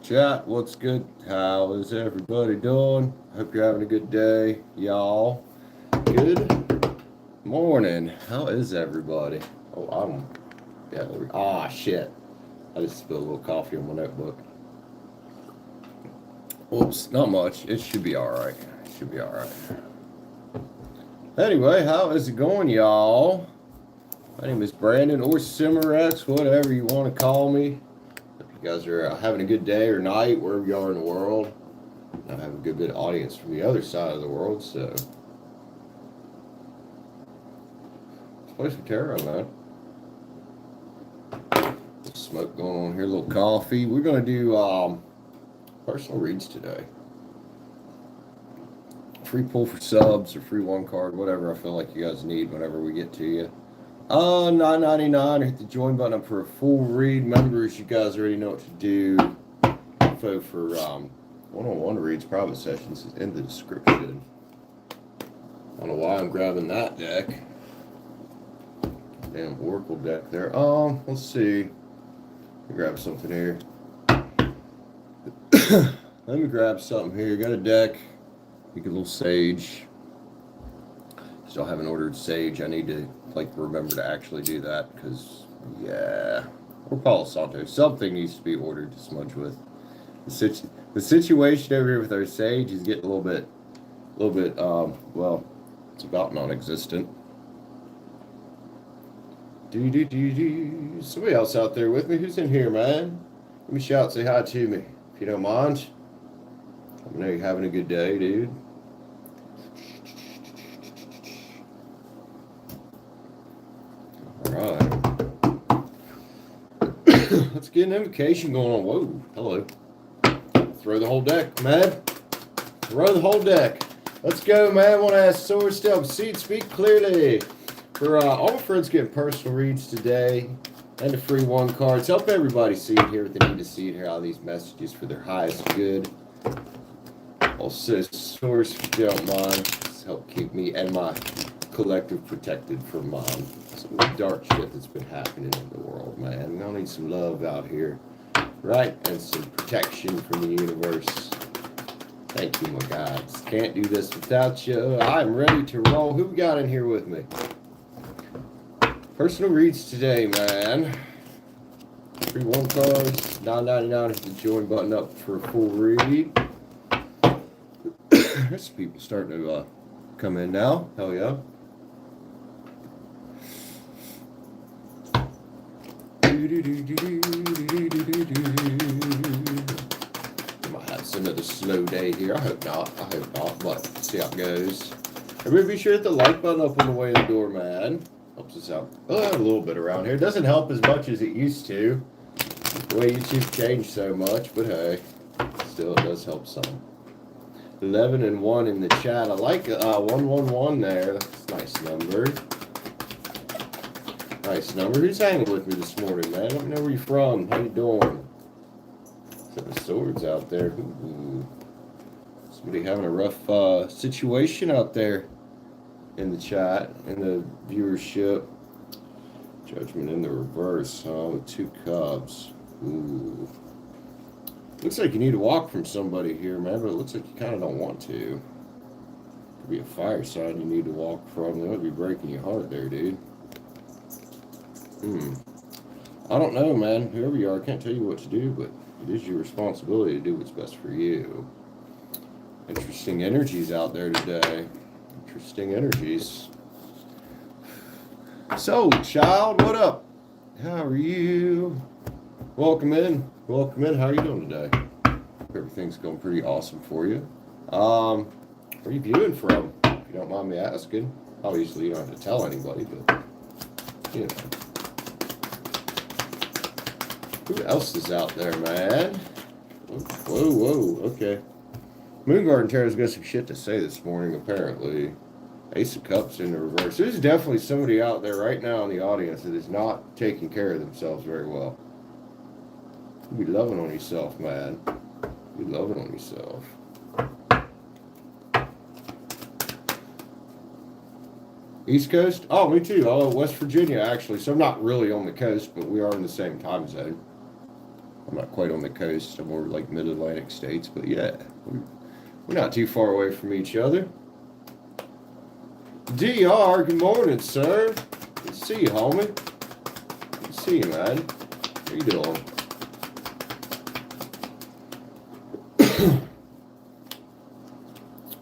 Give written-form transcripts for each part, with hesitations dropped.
Chat, what's good? How is everybody doing? Hope you're having a good day, y'all. Good morning. How is everybody? Oh, shit. I just spilled a little coffee on my notebook. Whoops, not much. It should be alright. It should be alright. Anyway, how is it going, y'all? My name is Brandon or Cimarex, whatever you want to call me. Hope you guys are having a good day or night, wherever you are in the world. I have a good bit of audience from the other side of the world, so let's play some tarot, man. Little smoke going on here, a little coffee. We're gonna do personal reads today. Free pull for subs or free one card, whatever I feel like you guys need whenever we get to you. $9.99. Hit the join button up for a full read. Members, you guys already know what to do. Info for one-on-one reads, private sessions is in the description. I don't know why I'm grabbing that deck. Damn Oracle deck there. Let's see. Let me grab something here. Let me grab something here. Got a deck. Make a little sage. Still haven't ordered sage. I need to remember to actually do that because or Palo Santo. Something needs to be ordered to smudge with. The situation over here with our sage is getting a little bit it's about non-existent. Somebody else out there with me? Who's in here, man? Let me shout, say hi to me if you don't mind. I know you're having a good day, dude. Alright. Let's get an invocation going on. Whoa, hello. Throw the whole deck, man. Throw the whole deck. Let's go, man. Want to ask Sword Step Seed, speak clearly. For all my friends getting personal reads today and the free one cards. Help everybody see it here what they need to see it here. All these messages for their highest good. Also, source, if you don't mind, help keep me and my collective protected from some dark shit that's been happening in the world, man. I need some love out here, right? And some protection from the universe. Thank you, my guys. Can't do this without you. I'm ready to roll. Who we got in here with me? Personal reads today, man. Free one cards, $9.99. Hit the join button up for a full read. There's people starting to come in now. Hell yeah. Might have another slow day here. I hope not, but see how it goes. Everybody be sure to hit the like button up on the way to the door, man. Helps us out a little bit around here. It doesn't help as much as it used to. The way YouTube changed so much, but hey, still it does help some. 11 and 1 in the chat. I like 111 there. That's a nice number. Nice number. Who's hanging with me this morning, man? Let me know where you're from. How you doing? Set of swords out there. Ooh. Somebody having a rough situation out there in the chat, in the viewership. Judgment in the reverse, huh? With 2 Cubs. Ooh. Looks like you need to walk from somebody here, man, but it looks like you kind of don't want to. Could be a fire sign you need to walk from. They might be breaking your heart there, dude. I don't know, man. Whoever you are, I can't tell you what to do, but it is your responsibility to do what's best for you. Interesting energies out there today. Interesting energies. So, child, what up? How are you? Welcome in. Welcome in. How are you doing today? Everything's going pretty awesome for you. Where are you viewing from? If you don't mind me asking. Obviously, you don't have to tell anybody, but, you know. Who else is out there, man? Whoa, okay. Moongarden Tarot's got some shit to say this morning, apparently. Ace of Cups in the reverse. There's definitely somebody out there right now in the audience that is not taking care of themselves very well. You be loving on yourself, man. You be loving on yourself. East Coast? Oh, me too. Oh, West Virginia, actually. So I'm not really on the coast, but we are in the same time zone. I'm not quite on the coast. I'm more like mid-Atlantic states, but yeah, we're not too far away from each other. DR, good morning, sir. Good to see you, homie. Good to see you, man. How you doing?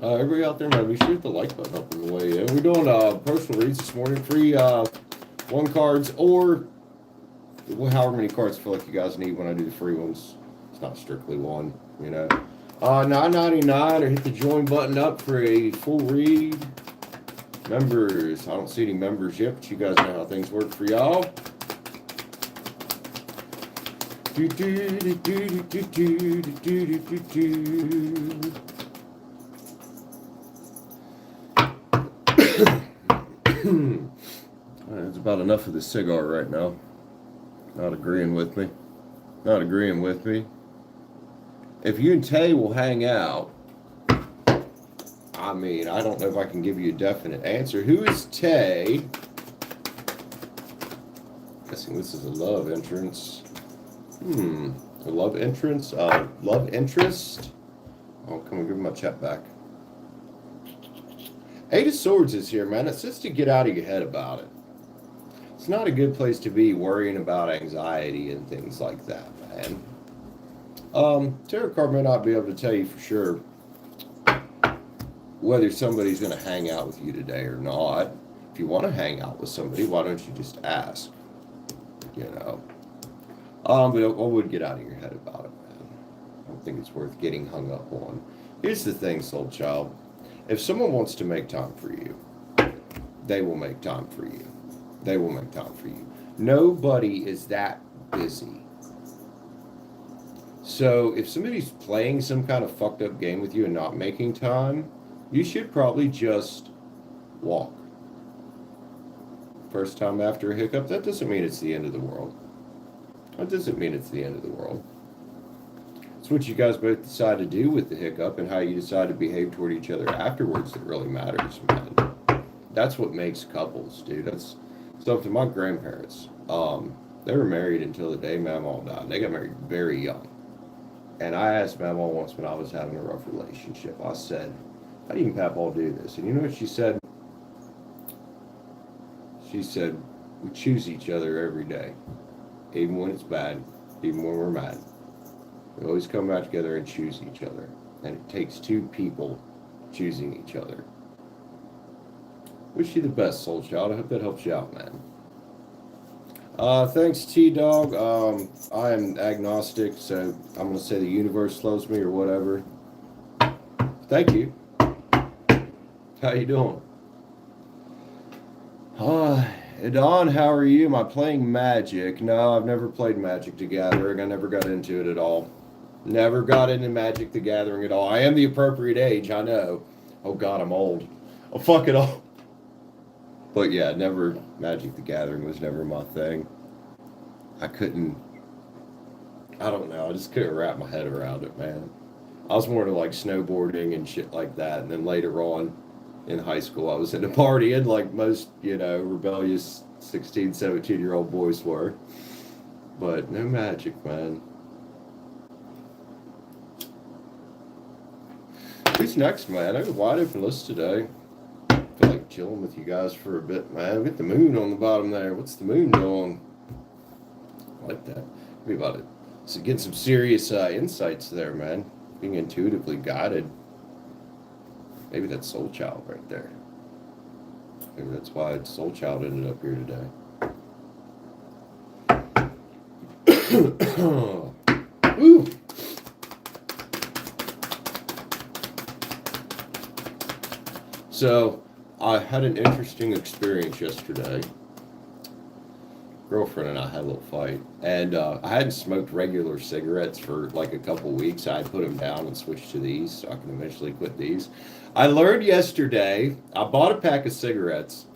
Everybody out there, man, be sure to hit the like button up on the way in. We're doing personal reads this morning, free one cards or however many cards I feel like you guys need when I do the free ones. It's not strictly one, you know. $9.99 or hit the join button up for a full read. Members, I don't see any members yet, but you guys know how things work for y'all. That's about enough of the cigar right now. Not agreeing with me. Not agreeing with me. If you and Tay will hang out, I mean, I don't know if I can give you a definite answer. Who is Tay? Guessing this is a love entrance. A love entrance? Love interest? Oh, come on, give me my chat back. Eight of Swords is here, man. It's just to get out of your head about it. It's not a good place to be worrying about anxiety and things like that, man. Tarot card may not be able to tell you for sure whether somebody's going to hang out with you today or not. If you want to hang out with somebody, why don't you just ask? You know. But I would get out of your head about it, man. I don't think it's worth getting hung up on. Here's the thing, soul child. If someone wants to make time for you, they will make time for you. They will make time for you. Nobody is that busy. So if somebody's playing some kind of fucked up game with you and not making time, you should probably just walk. First time after a hiccup, that doesn't mean it's the end of the world. That doesn't mean it's the end of the world. It's what you guys both decide to do with the hiccup and how you decide to behave toward each other afterwards that really matters, man. That's what makes couples, dude. That's something my grandparents, they were married until the day Mamaw died. They got married very young. And I asked Mamaw once when I was having a rough relationship, I said, how do you and Papaw do this? And you know what she said? She said, we choose each other every day. Even when it's bad, even when we're mad. We always come back together and choose each other. And it takes two people choosing each other. Wish you the best, soul child. I hope that helps you out, man. Thanks, T-Dog. I am agnostic, so I'm going to say the universe loves me or whatever. Thank you. How you doing? Don, how are you? Am I playing Magic? No, I've never played Magic the Gathering. I never got into it at all. Never got into Magic the Gathering at all. I am the appropriate age, I know. Oh, God, I'm old. Oh, fuck it all. But yeah, never, Magic the Gathering was never my thing. I don't know, I just couldn't wrap my head around it, man. I was more into like snowboarding and shit like that, and then later on in high school I was into partying like most, you know, rebellious 16, 17-year-old boys were. But no Magic, man. Who's next, man? I have a wide open list today. I feel like chilling with you guys for a bit, man. Get the moon on the bottom there. What's the moon doing? I like that. Be about it. So getting some serious insights there, man. Being intuitively guided. Maybe that's Soul Child right there. Maybe that's why Soul Child ended up here today. Ooh. So, I had an interesting experience yesterday. Girlfriend and I had a little fight, and I hadn't smoked regular cigarettes for like a couple weeks. I put them down and switched to these so I can eventually quit these. I learned yesterday, I bought a pack of cigarettes,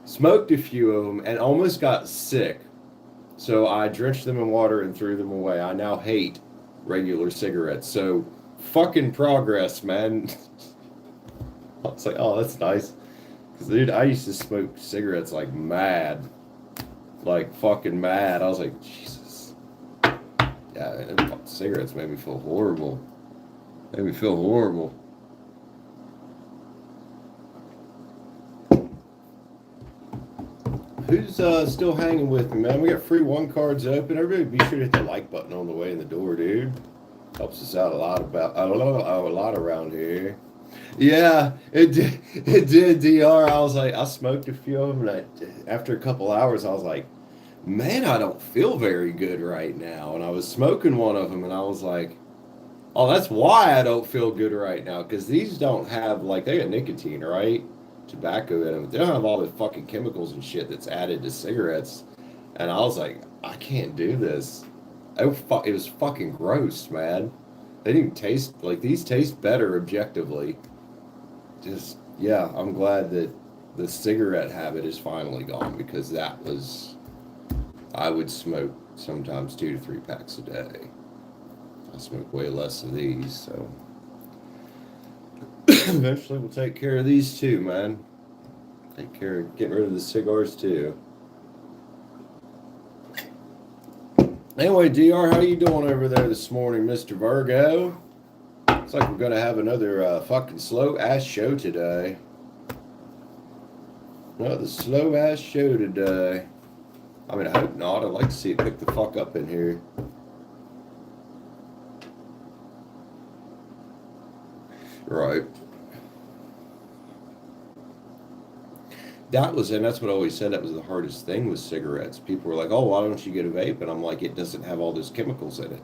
smoked a few of them, and almost got sick. So I drenched them in water and threw them away. I now hate regular cigarettes. So fucking progress, man. I was like, oh, that's nice. Because, dude, I used to smoke cigarettes like mad. Like fucking mad. I was like, Jesus. Yeah, man, them fucking cigarettes made me feel horrible. Made me feel horrible. Who's still hanging with me, man? We got free one cards open. Everybody be sure to hit the like button on the way in the door, dude. Helps us out a lot around here. Yeah, it did. It did, Dr. I was like, I smoked a few of them, and after a couple hours, I was like, man, I don't feel very good right now. And I was smoking one of them, and I was like, oh, that's why I don't feel good right now, because these don't have, like, they got nicotine, right? Tobacco in them. But they don't have all the fucking chemicals and shit that's added to cigarettes. And I was like, I can't do this. It was fucking gross, man. They didn't even taste, like, these taste better objectively. Just, yeah, I'm glad that the cigarette habit is finally gone, because that was, I would smoke sometimes 2 to 3 packs a day. I smoke way less of these, so eventually we'll take care of these too, man. Take care of getting rid of the cigars too. Anyway, Dr., how you doing over there this morning, Mr. Virgo? Looks like we're gonna have another fucking slow ass show today. Another slow ass show today. I mean, I hope not. I'd like to see it pick the fuck up in here. Right. That's what I always said, that was the hardest thing with cigarettes. People were like, oh, why don't you get a vape? And I'm like, it doesn't have all those chemicals in it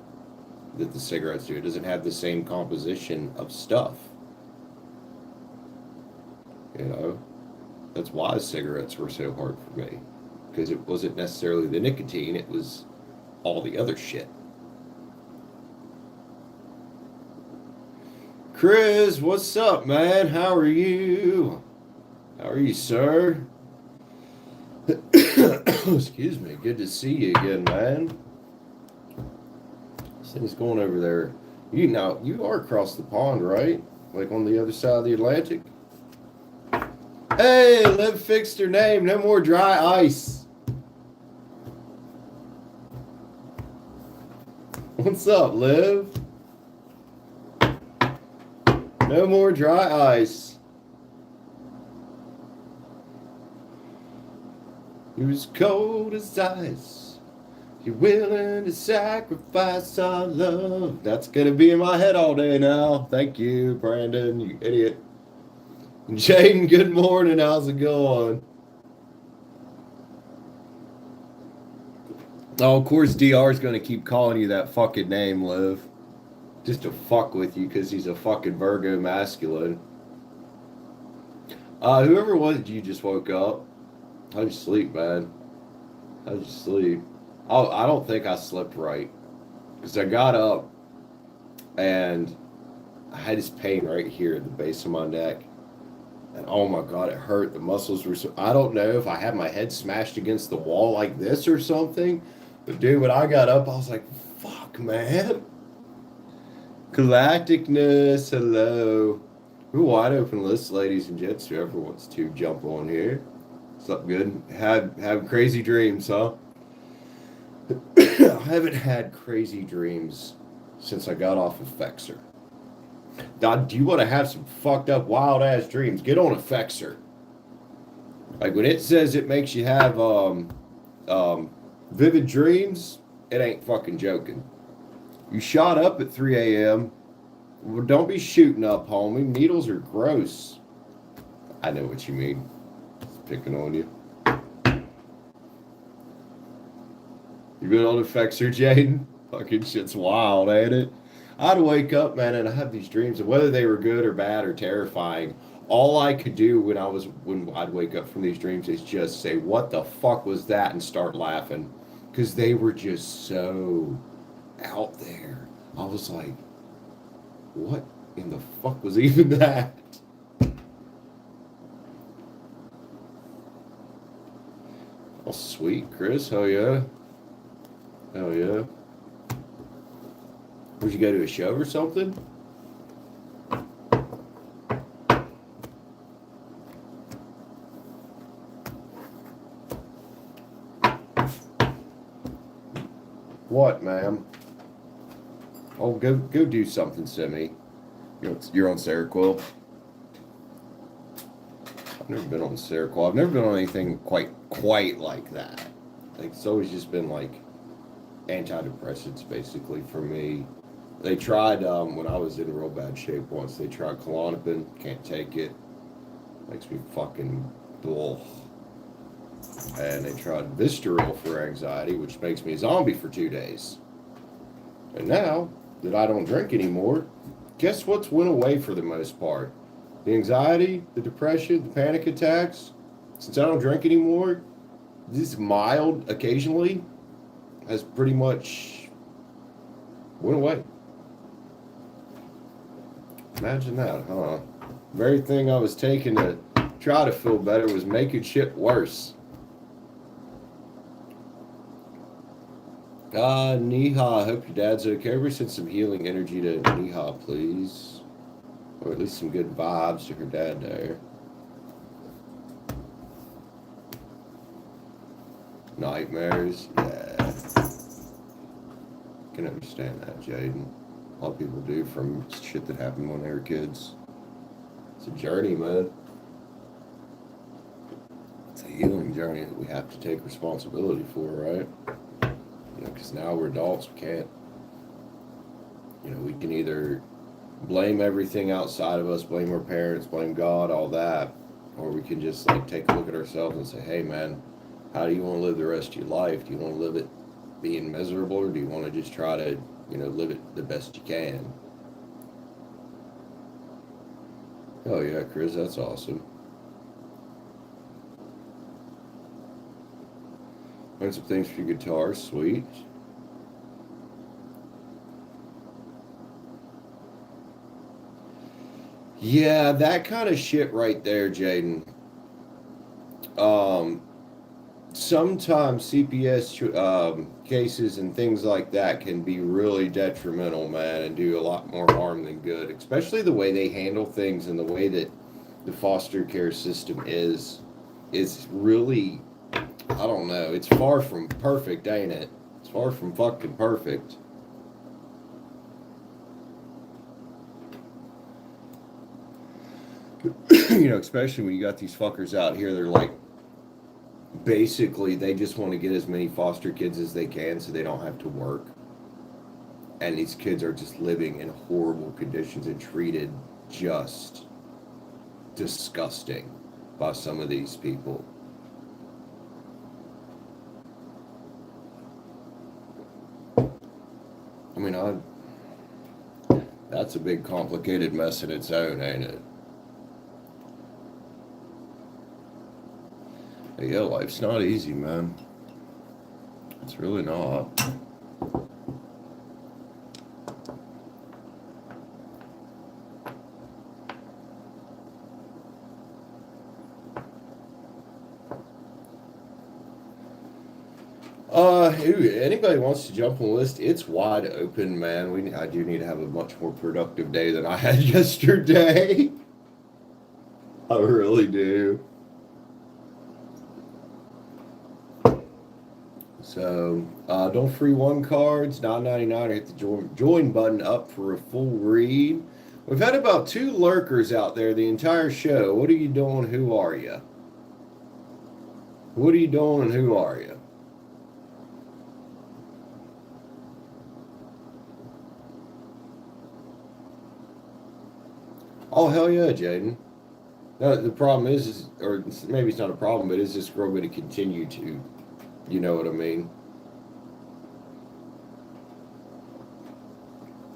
that the cigarettes do. It doesn't have the same composition of stuff. You know? That's why cigarettes were so hard for me. Because it wasn't necessarily the nicotine, it was all the other shit. Chris, what's up, man? How are you? How are you, sir? Excuse me. Good to see you again, man. This thing's going over there. You are across the pond, right? Like on the other side of the Atlantic? Hey, Liv fixed her name. No more dry ice. What's up, Liv? No more dry ice. You're as cold as ice. You're willing to sacrifice our love. That's going to be in my head all day now. Thank you, Brandon, you idiot. Jaden, good morning. How's it going? Oh, of course, DR is going to keep calling you that fucking name, Liv. Just to fuck with you because he's a fucking Virgo masculine. Whoever was it you just woke up? How'd you sleep, man? How'd you sleep? Oh, I don't think I slept right. Because I got up and I had this pain right here at the base of my neck. And oh my God, it hurt. The muscles were so... I don't know if I had my head smashed against the wall like this or something. But dude, when I got up, I was like, fuck, man. Galacticness, hello. We're wide open list, ladies and gents. Whoever wants to jump on here. Something good. Have crazy dreams, huh? I haven't had crazy dreams since I got off of Fexer. Dad, do you want to have some fucked up wild ass dreams? Get on a Fexer. Like when it says it makes you have vivid dreams, it ain't fucking joking. You shot up at 3 a.m. Well, don't be shooting up, homie. Needles are gross. I know what you mean. Picking on you. You been on the Fexer, Jaden? Fucking shit's wild, ain't it? I'd wake up, man, and I have these dreams, and whether they were good or bad or terrifying, all I could do when I'd wake up from these dreams is just say, "What the fuck was that?" and start laughing, because they were just so out there. I was like, "What in the fuck was even that?" Oh, sweet, Chris. Hell yeah. Hell yeah. Would you go to a show or something? What, ma'am? Oh, go do something, Simi. You're on Seroquel. I've never been on Seroquel. I've never been on anything quite like that. Like, it's always just been like antidepressants, basically, for me. They tried when I was in real bad shape once. They tried Klonopin. Can't take it. Makes me fucking ugh. And they tried Vistaril for anxiety, which makes me a zombie for 2 days. And now that I don't drink anymore, guess what's went away for the most part? The anxiety, the depression, the panic attacks. Since I don't drink anymore, this mild occasionally has pretty much went away. Imagine that, huh? Very thing I was taking to try to feel better was making shit worse. Neha, I hope your dad's okay. Everybody send some healing energy to Neha, please. Or at least some good vibes to her dad there. Nightmares, yeah. Can understand that, Jaden. A lot of people do from shit that happened when they were kids. It's a journey, man. It's a healing journey that we have to take responsibility for, right? Because now we're adults, we can't. We can either blame everything outside of us, blame our parents, blame God, all that, or we can just like take a look at ourselves and say, hey, man, how do you want to live the rest of your life? Do you want to live it being miserable, or do you want to just try to, live it the best you can? Oh yeah, Chris, that's awesome. Learn some things for your guitar, sweet. Yeah, that kind of shit right there, Jaden. Sometimes CPS cases and things like that can be really detrimental, man, and do a lot more harm than good, especially the way they handle things and the way that the foster care system is really, I don't know, it's far from perfect, ain't it? It's far from fucking perfect. Especially when you got these fuckers out here, they're like, basically, they just want to get as many foster kids as they can so they don't have to work. And these kids are just living in horrible conditions and treated just disgusting by some of these people. I mean, that's a big complicated mess in its own, ain't it? Yeah, life's not easy, man. It's really not. Anybody wants to jump on the list, it's wide open, man. I do need to have a much more productive day than I had yesterday. I really do. So, don't free one cards, $9.99. Hit the join button up for a full read. We've had about 2 lurkers out there the entire show. What are you doing? Who are you? What are you doing and who are you? Oh, hell yeah, Jaden. No, the problem is, or maybe it's not a problem, but is this girl going to continue to, you know what I mean?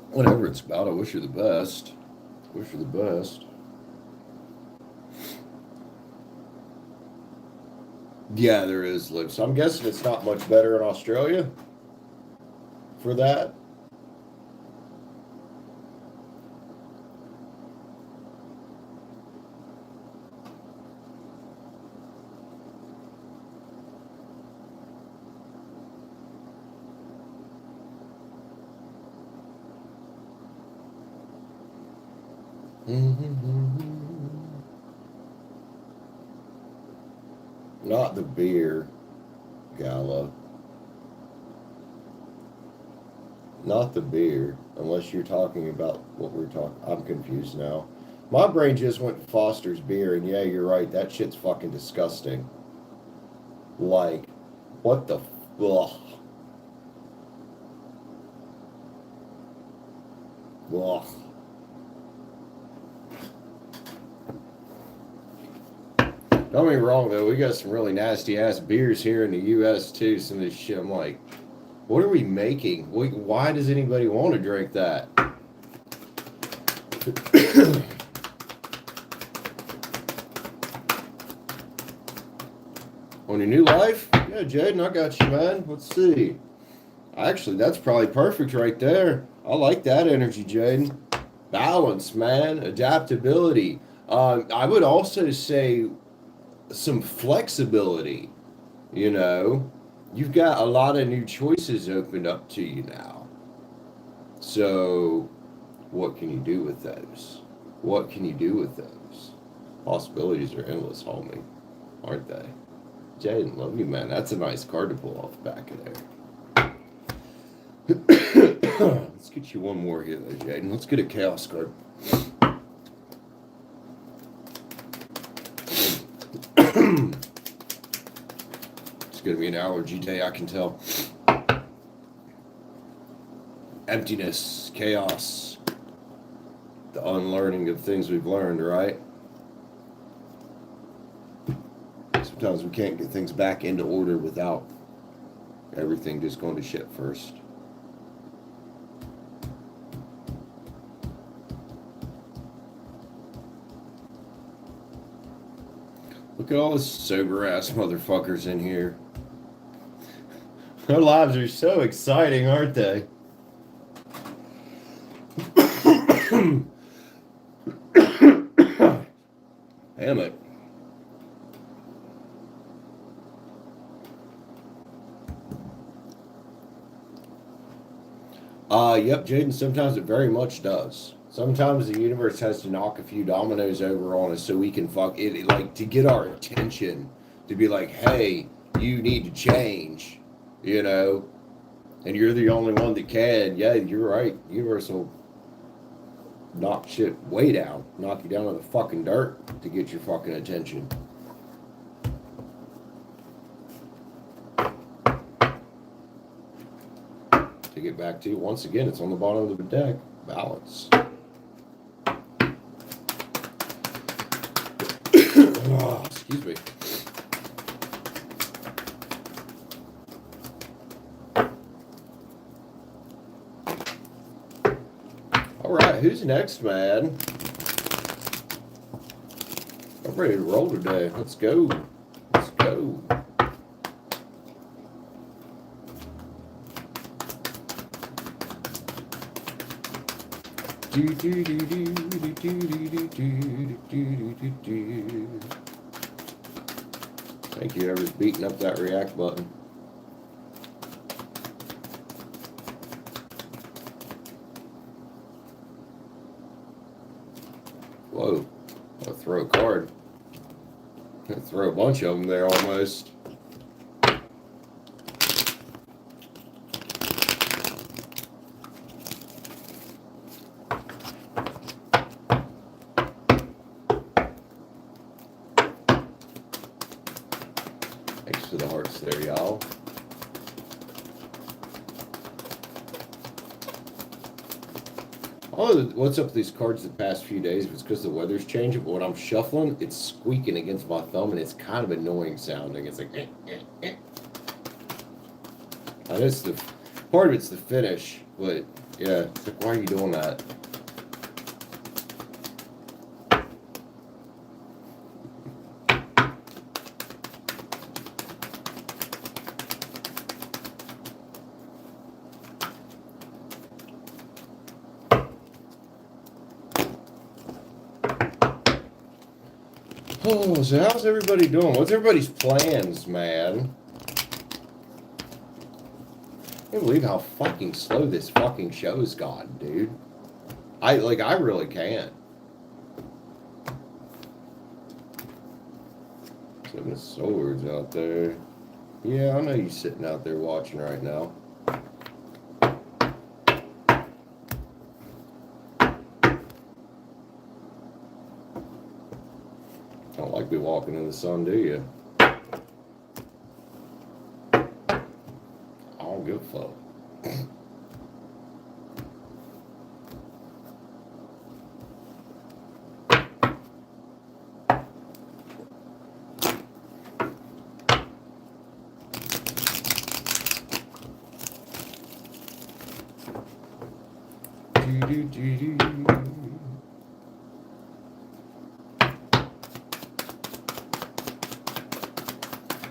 Whatever it's about, I wish her the best. Wish her the best. Yeah, there is, Liv. So I'm guessing it's not much better in Australia for that. Not the beer gala. Not the beer. Unless you're talking about what we're talking. I'm confused now. My brain just went to Foster's beer, and yeah, you're right. That shit's fucking disgusting. Like, what the? Ugh. Ugh. Don't get me wrong though, we got some really nasty ass beers here in the U.S. too. Some of this shit, I'm like, what are we making? Why does anybody want to drink that? On your new life? Yeah, Jaden, I got you, man. Let's see. Actually, that's probably perfect right there. I like that energy, Jaden. Balance, man. Adaptability. I would also say some flexibility. You know, you've got a lot of new choices opened up to you now. So, what can you do with those? What can you do with those? Possibilities are endless, homie, aren't they? Jaden, love you, man. That's a nice card to pull off the back of there. Let's get you one more here, though, Jaden. Let's get a chaos card. It's gonna be an allergy day, I can tell. Emptiness, chaos, the unlearning of things we've learned, right? Sometimes we can't get things back into order without everything just going to shit first. Look at all the sober ass motherfuckers in here. Our lives are so exciting, aren't they? Damn it. Yep, Jaden, sometimes it very much does. Sometimes the universe has to knock a few dominoes over on us so we can fuck it, like, to get our attention, to be like, hey, you need to change, you know, and you're the only one that can. Yeah, you're right. Universe will knock shit way down, knock you down on the fucking dirt to get your fucking attention. To get back to, once again, it's on the bottom of the deck. Balance. Oh, excuse me. All right, who's next, man? I'm ready to roll today. Let's go. Let's go. Thank you, whoever's beating up that react button. Whoa, I'll throw a card. I'll throw a bunch of them there almost. Thanks for the hearts there, y'all. Oh, what's up with these cards the past few days? If it's because the weather's changing, but when I'm shuffling, it's squeaking against my thumb, and it's kind of annoying sounding. It's like, I know it's the part of it's the finish, but yeah, it's like, why are you doing that? Oh, so how's everybody doing? What's everybody's plans, man? I can't believe how fucking slow this fucking show's gone, dude. I really can't. Seven of Swords out there. Yeah, I know you're sitting out there watching right now. Don't like to be walking in the sun, do you? I don't give a fuck.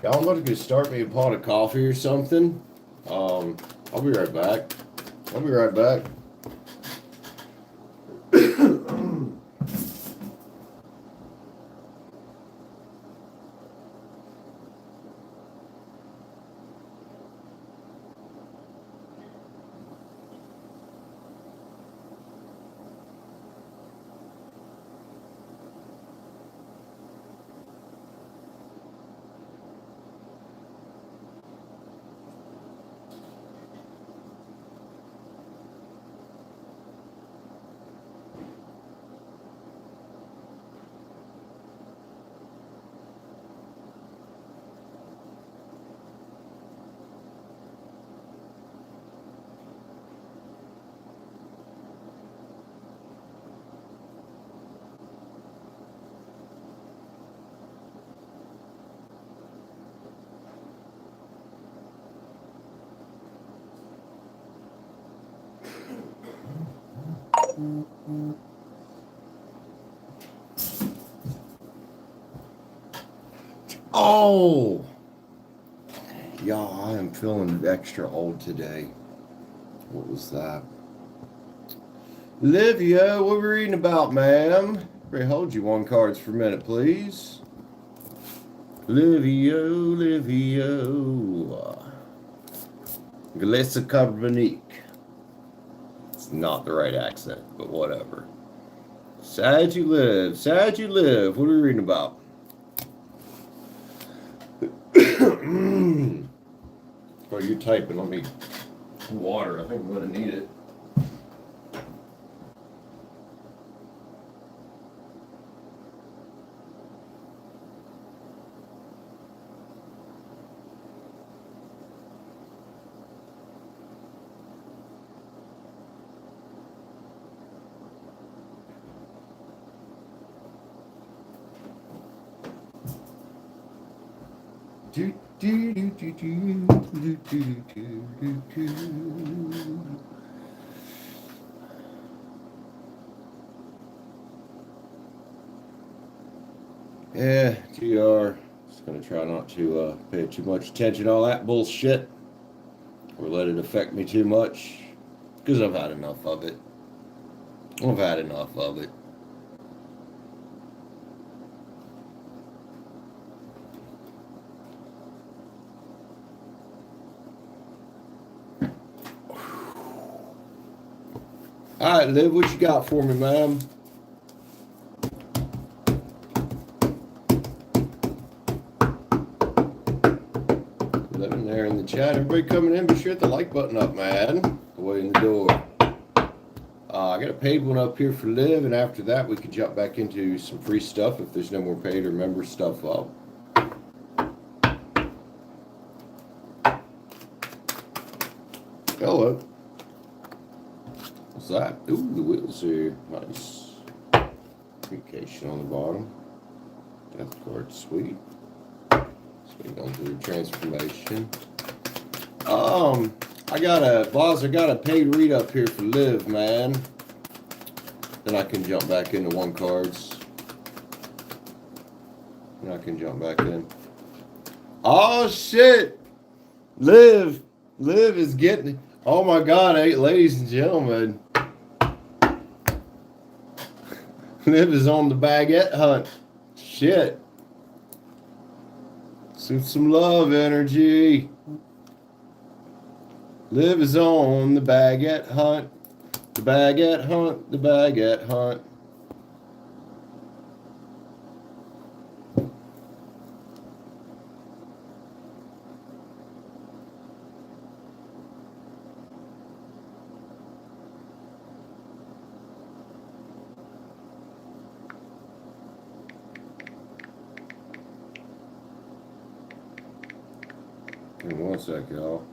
Y'all want to go start me a pot of coffee or something? I'll be right back. I'll be right back. Oh, y'all, I am feeling extra old today. What was that? Livia, what are we reading about, ma'am? Hold you one cards for a minute, please. Livio. Glessa Carbonique. It's not the right accent, but whatever. Sad you live. What are we reading about? Oh, you're typing. Let me water. I think I'm going to need it. Yeah, TR. Just gonna try not to pay too much attention to all that bullshit or let it affect me too much because I've had enough of it. All right, Liv, what you got for me, ma'am? Living there in the chat. Everybody coming in, be sure to hit the like button up, man. Away in the door. I got a paid one up here for Liv, and after that, we can jump back into some free stuff if there's no more paid or member stuff up. Hello. What's that? Ooh, the wheels here. Nice. Communication on the bottom. Death card, sweet. Sweet on through transformation. I got a paid read up here for Liv, man. Then I can jump back into one cards. Then I can jump back in. Oh shit! Liv is getting. Oh my God, ladies and gentlemen. Liv is on the baguette hunt. Shit. Some love energy. Liv is on the baguette hunt. The baguette hunt. The baguette hunt. One sec, y'all.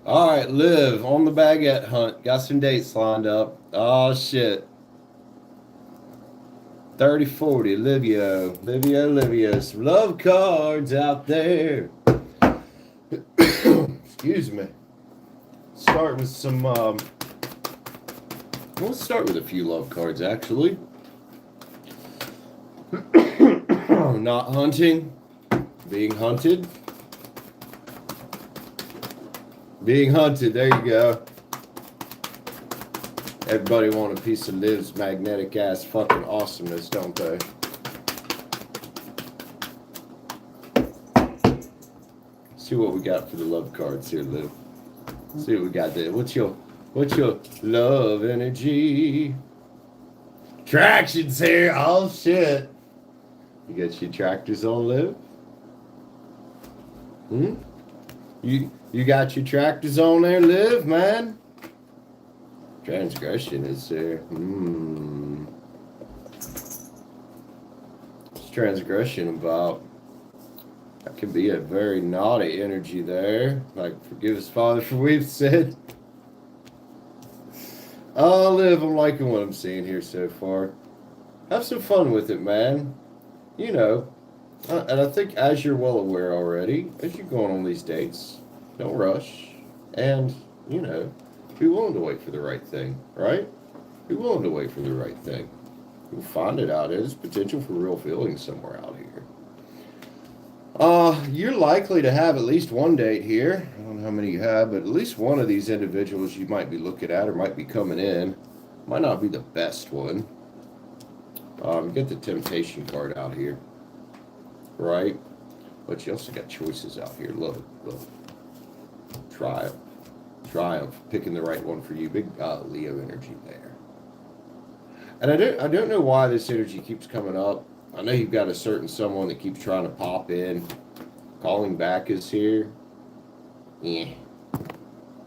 All right, Liv, on the baguette hunt. Got some dates lined up. Oh, shit. 30-40, Livio. Some love cards out there. Excuse me. Start with some, let's start with a few love cards, actually. Not hunting. Being hunted. Being hunted, there you go. Everybody want a piece of Liv's magnetic ass fucking awesomeness, don't they? See what we got for the love cards here, Liv. See what we got there. What's your love energy? Traction's here. Oh shit. You got your tractors on, Liv? You got your tractors on there, Liv, man? Transgression is there. What's transgression about? That could be a very naughty energy there. Like, forgive us, Father, for we've sinned. Oh, Liv, I'm liking what I'm seeing here so far. Have some fun with it, man. You know, and I think as you're well aware already, as you're going on these dates, don't rush. And, you know, be willing to wait for the right thing, right? Be willing to wait for the right thing. You'll find it out. There's potential for real feelings somewhere out here. You're likely to have at least one date here. I don't know how many you have, but at least one of these individuals you might be looking at or might be coming in. Might not be the best one. Get the temptation card out here, right? But you also got choices out here. Look. Triumph, picking the right one for you. Big Leo energy there. And I don't know why this energy keeps coming up. I know you've got a certain someone that keeps trying to pop in. Calling back is here. I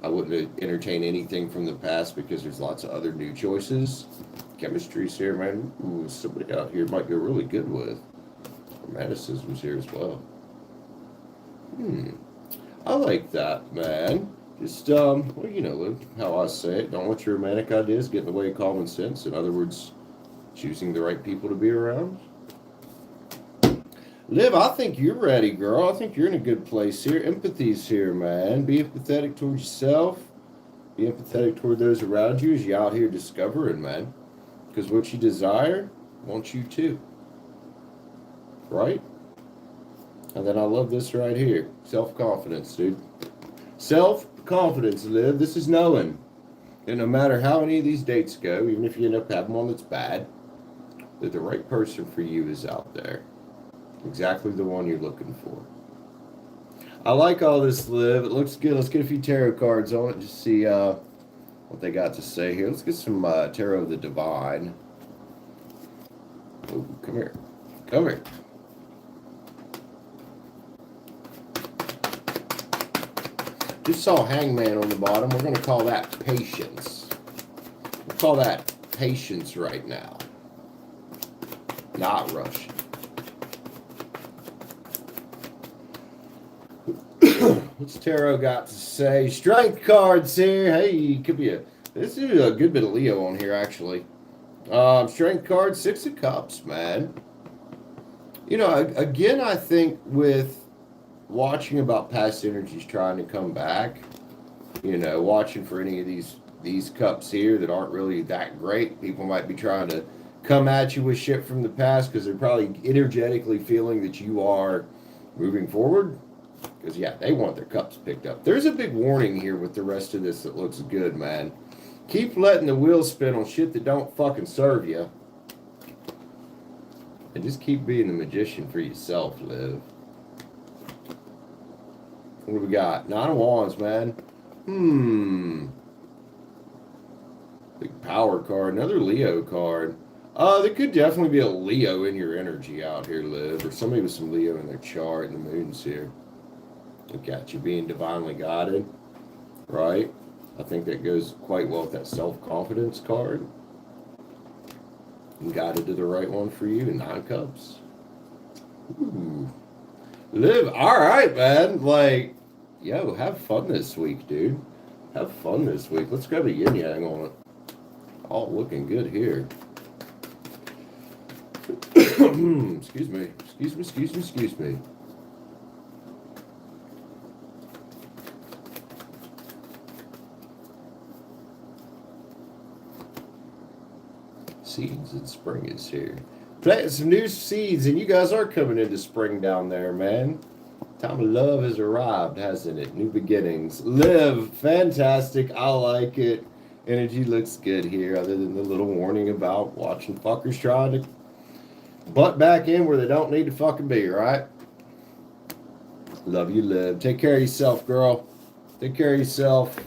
wouldn't entertain anything from the past because there's lots of other new choices. Chemistry's here, man. Ooh, somebody out here might go really good with. Romanticism's here as well. I like that, man. Just, well, you know, how I say it. Don't let your romantic ideas get in the way of common sense. In other words, choosing the right people to be around. Liv, I think you're ready, girl. I think you're in a good place here. Empathy's here, man. Be empathetic towards yourself. Be empathetic toward those around you as you're out here discovering, man. Because what you desire wants you too. Right? And then I love this right here. Self-confidence, dude. Self-confidence, Liv. This is knowing. And no matter how any of these dates go, even if you end up having one that's bad, that the right person for you is out there. Exactly the one you're looking for. I like all this, Liv. It looks good. Let's get a few tarot cards on it. Just see what they got to say here. Let's get some Tarot of the Divine. Oh, come here. Come here. Just saw Hangman on the bottom. We're going to call that patience. We'll call that patience right now. Not rushing. What's Tarot got to say? Strength cards here. Hey, could be this is a good bit of Leo on here, actually. Strength card, 6 of Cups, man. You know, again, I think with watching about past energies trying to come back, you know, watching for any of these cups here that aren't really that great. People might be trying to come at you with shit from the past because they're probably energetically feeling that you are moving forward. Because, yeah, they want their cups picked up. There's a big warning here with the rest of this that looks good, man. Keep letting the wheels spin on shit that don't fucking serve you. And just keep being the magician for yourself, Liv. What do we got? 9 of Wands, man. Big power card. Another Leo card. There could definitely be a Leo in your energy out here, Liv, or somebody with some Leo in their chart, and the moon's here. Look at you being divinely guided, right? I think that goes quite well with that self-confidence card. And guided to the right one for you, 9 cups. Ooh. Liv, all right, man. Like, yo, have fun this week, dude. Have fun this week. Let's grab a yin yang on it. All looking good here. Excuse me. Excuse me. Seeds and spring is here. Planting some new seeds, and you guys are coming into spring down there, man. Time of love has arrived, hasn't it? New beginnings. Liv, fantastic. I like it. Energy looks good here, other than the little warning about watching fuckers trying to butt back in where they don't need to fucking be, right? Love you, Liv. Take care of yourself, girl. Take care of yourself.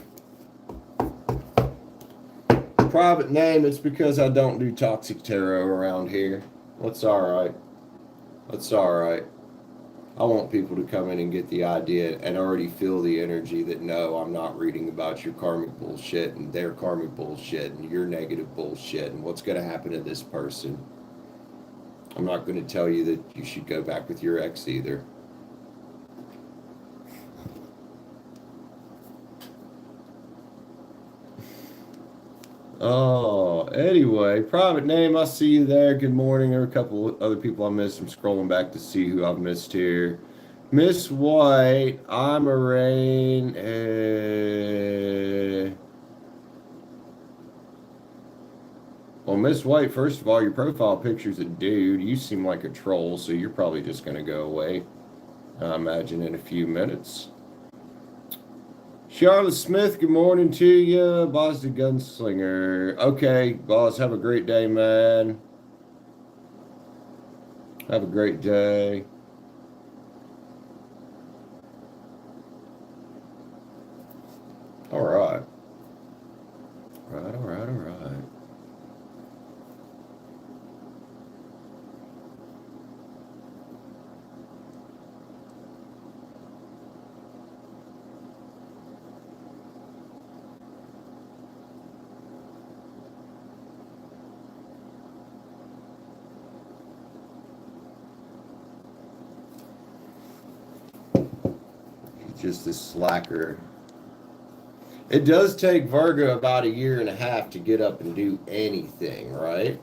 Private name, it's because I don't do toxic tarot around here. That's alright. That's alright. I want people to come in and get the idea and already feel the energy that no, I'm not reading about your karmic bullshit and their karmic bullshit and your negative bullshit and what's going to happen to this person. I'm not going to tell you that you should go back with your ex either. Oh, anyway, private name, I see you there. Good morning. There are a couple other people I missed. I'm scrolling back to see who I've missed here. Miss White, I'm a rain. Well, Miss White, first of all, your profile picture's a dude. You seem like a troll, so you're probably just going to go away, I imagine, in a few minutes. Charlotte Smith, good morning to you. Boz the Gunslinger. Okay, Boz, have a great day, man. Have a great day. All right. All right. Just a slacker. It does take Virgo about 1.5 years to get up and do anything, right?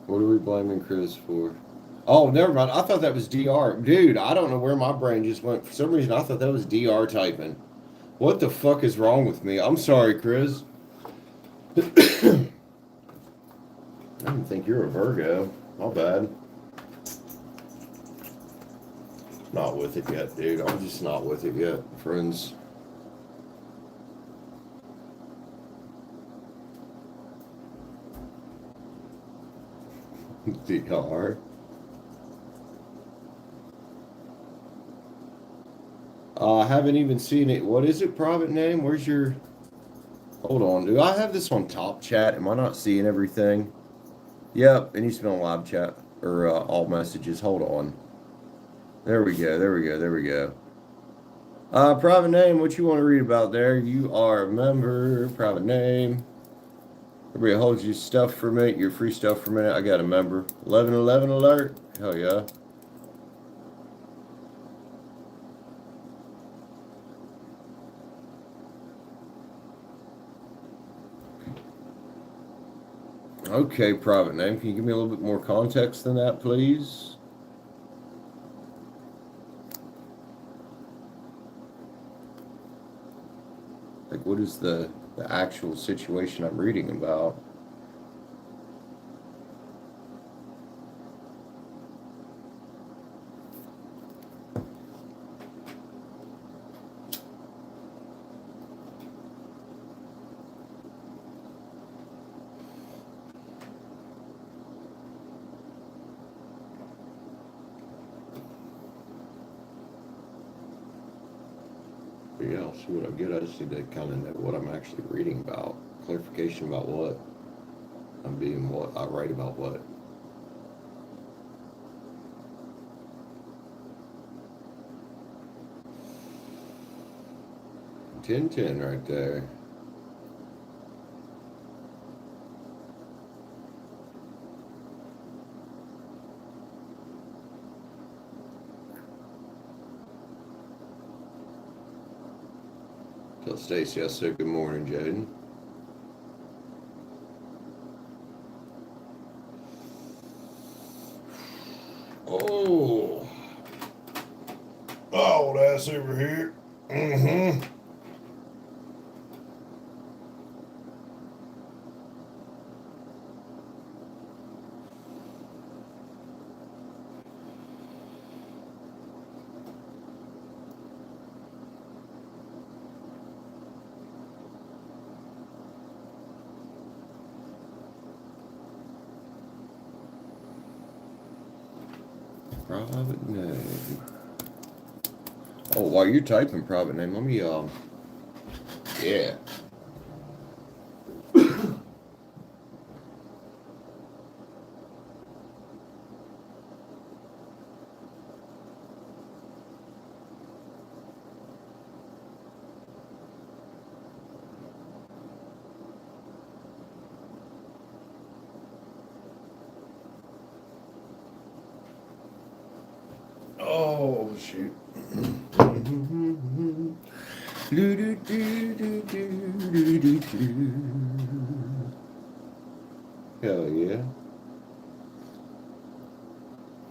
What are we blaming Chris for? Oh, never mind. I thought that was DR. Dude, I don't know where my brain just went. For some reason, I thought that was DR typing. What the fuck is wrong with me? I'm sorry, Chris. I didn't think you're a Virgo. My bad. Not with it yet, dude. I'm just not with it yet, friends. DR. I haven't even seen it. What is it, private name? Where's your... Hold on. Do I have this on top chat? Am I not seeing everything? Yep, it needs to be on live chat or all messages. Hold on. There we go. Private name, what you want to read about there? You are a member. Private name. Everybody holds your stuff for a minute, your free stuff for a minute. I got a member. 1111 alert. Hell yeah. Okay, private name. Can you give me a little bit more context than that, please? Like, what is the actual situation I'm reading about? Yeah, I'll see what I get. I just need to kind of know what I'm actually reading about. Clarification about what I'm being, what I write about what. Ten right there. Tell Stacy I said good morning, Jaden. Oh. Oh, that's over here. Mm-hmm. Private name. Oh, while you're typing private name, let me, yeah. Oh, shoot. Hell yeah.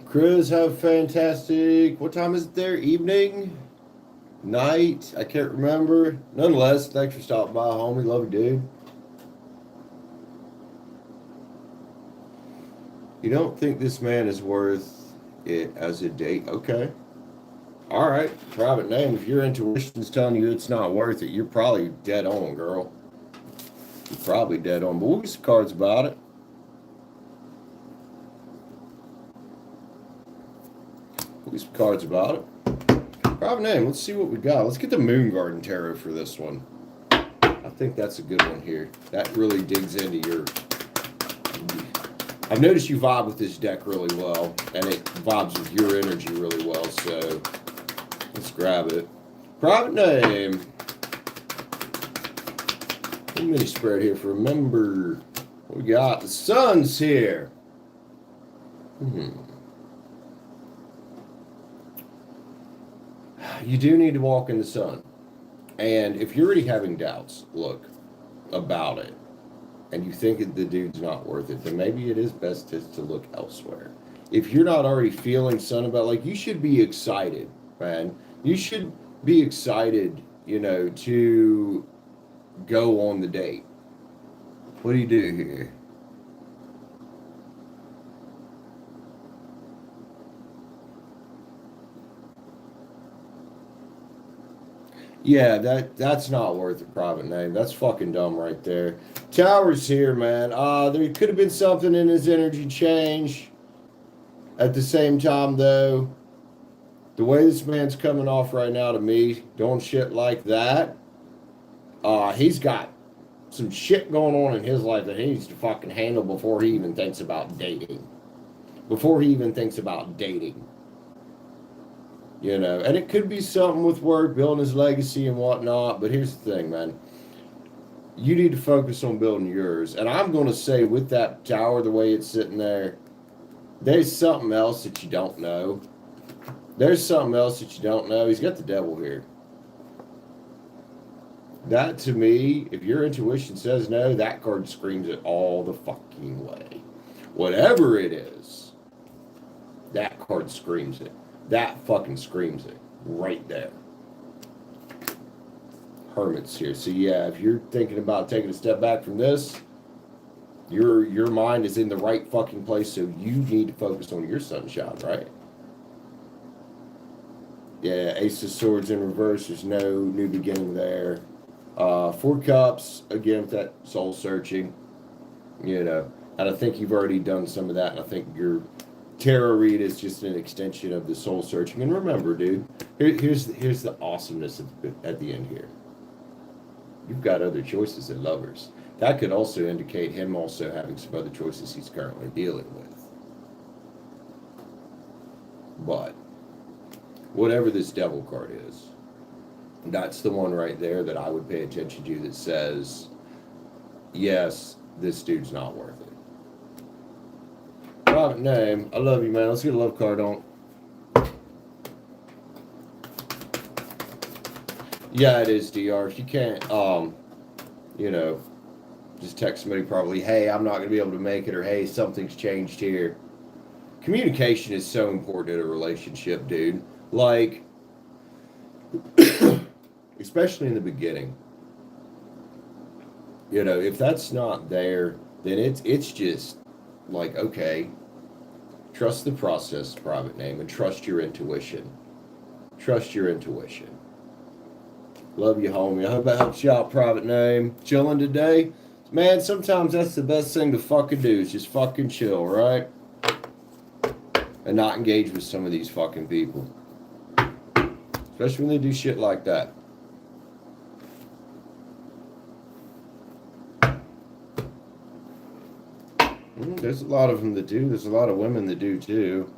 Chris, have fantastic. What time is it there? Evening? Night? I can't remember. Nonetheless, thanks for stopping by, homie. Love you, dude. You don't think this man is worth it as a date? Okay. All right. Private name. If your intuition's telling you it's not worth it, you're probably dead on, girl. You're probably dead on. But we'll get some cards about it. We'll get some cards about it. Private name. Let's see what we got. Let's get the Moon Garden Tarot for this one. I think that's a good one here. That really digs into your... I've noticed you vibe with this deck really well, and it vibes with your energy really well, so let's grab it. Private name. A mini spread here for a member. What we got? The sun's here. You do need to walk in the sun. And if you're already having doubts, look, about it, and you think the dude's not worth it, then maybe it is best to look elsewhere. If you're not already feeling sun about, like, you should be excited, man. You should be excited, you know, to go on the date. What do you do here? Yeah, that's not worth a private name. That's fucking dumb right there. Tower's here, man. There could have been something in his energy change. At the same time, though, the way this man's coming off right now to me, doing shit like that, he's got some shit going on in his life that he needs to fucking handle before he even thinks about dating. Before he even thinks about dating. You know, and it could be something with work, building his legacy and whatnot. But here's the thing, man. You need to focus on building yours. And I'm going to say with that tower, the way it's sitting there, there's something else that you don't know. There's something else that you don't know. He's got the devil here. That, to me, if your intuition says no, that card screams it all the fucking way. Whatever it is, that card screams it. That fucking screams it right there. Hermit's here. So yeah, if you're thinking about taking a step back from this, your mind is in the right fucking place, so you need to focus on your sunshine, right? Yeah, Ace of Swords in reverse. There's no new beginning there. Four Cups, again, with that soul searching, you know. And I think you've already done some of that, and I think you're tarot read is just an extension of the soul searching. And remember, dude, here's the awesomeness at the end here. You've got other choices than lovers. That could also indicate him also having some other choices he's currently dealing with. But whatever this devil card is, that's the one right there that I would pay attention to that says, yes, this dude's not worth it. Private name. I love you, man. Let's get a love card on. Yeah, it is, DR. If you can't, you know, just text somebody probably, hey, I'm not going to be able to make it, or hey, something's changed here. Communication is so important in a relationship, dude. Like, especially in the beginning. You know, if that's not there, then it's just like, okay, trust the process, private name, and trust your intuition. Trust your intuition. Love you, homie. I hope that helps you out, private name. Chilling today? Man, sometimes that's the best thing to fucking do is just fucking chill, right? And not engage with some of these fucking people. Especially when they do shit like that. There's a lot of them that do. There's a lot of women that do too.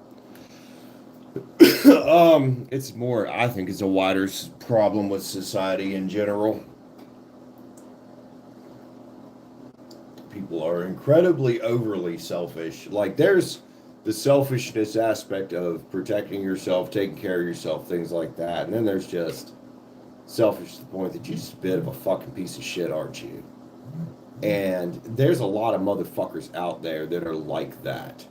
It's more, I think it's a wider problem with society in general. People are incredibly overly selfish. Like, there's the selfishness aspect of protecting yourself, taking care of yourself, things like that. And then there's just selfish to the point that you're just a bit of a fucking piece of shit, aren't you? And there's a lot of motherfuckers out there that are like that.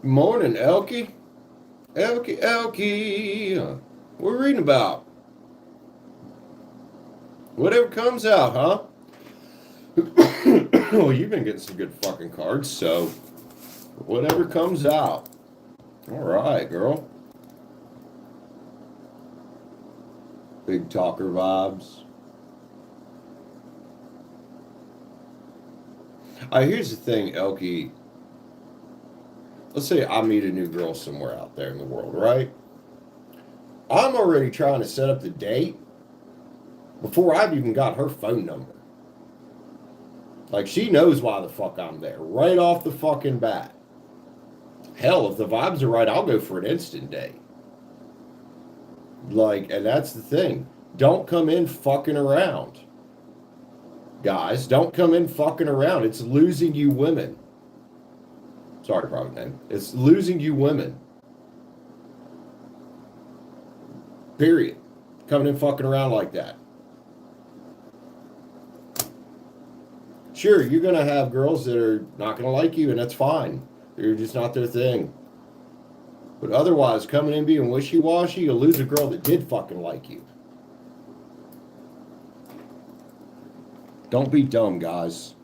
Morning, Elkie. Elkie. What are we reading about? Whatever comes out, huh? Well, you've been getting some good fucking cards, so whatever comes out. All right, girl. Big talker vibes. Here's the thing, Elkie. Let's say I meet a new girl somewhere out there in the world, right? I'm already trying to set up the date before I've even got her phone number. Like, she knows why the fuck I'm there, right off the fucking bat. Hell, if the vibes are right, I'll go for an instant date. Like, and that's the thing. Don't come in fucking around. Guys, don't come in fucking around. It's losing you women. Sorry, private name. It's losing you women. Period. Coming in fucking around like that. Sure, you're going to have girls that are not going to like you, and that's fine. You're just not their thing. But otherwise, coming in being wishy-washy, you'll lose a girl that did fucking like you. Don't be dumb, guys.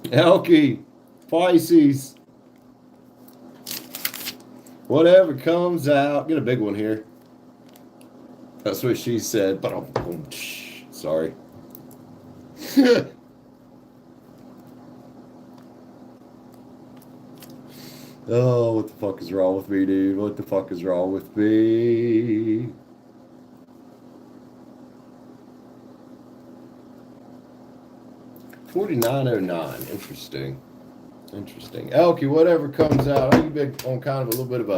Elkie, Pisces. Whatever comes out. Get a big one here. That's what she said. But sorry. Oh, what the fuck is wrong with me, dude? What the fuck is wrong with me? $49.09. Interesting. Interesting. Elkie, whatever comes out. I've been on kind of a little bit of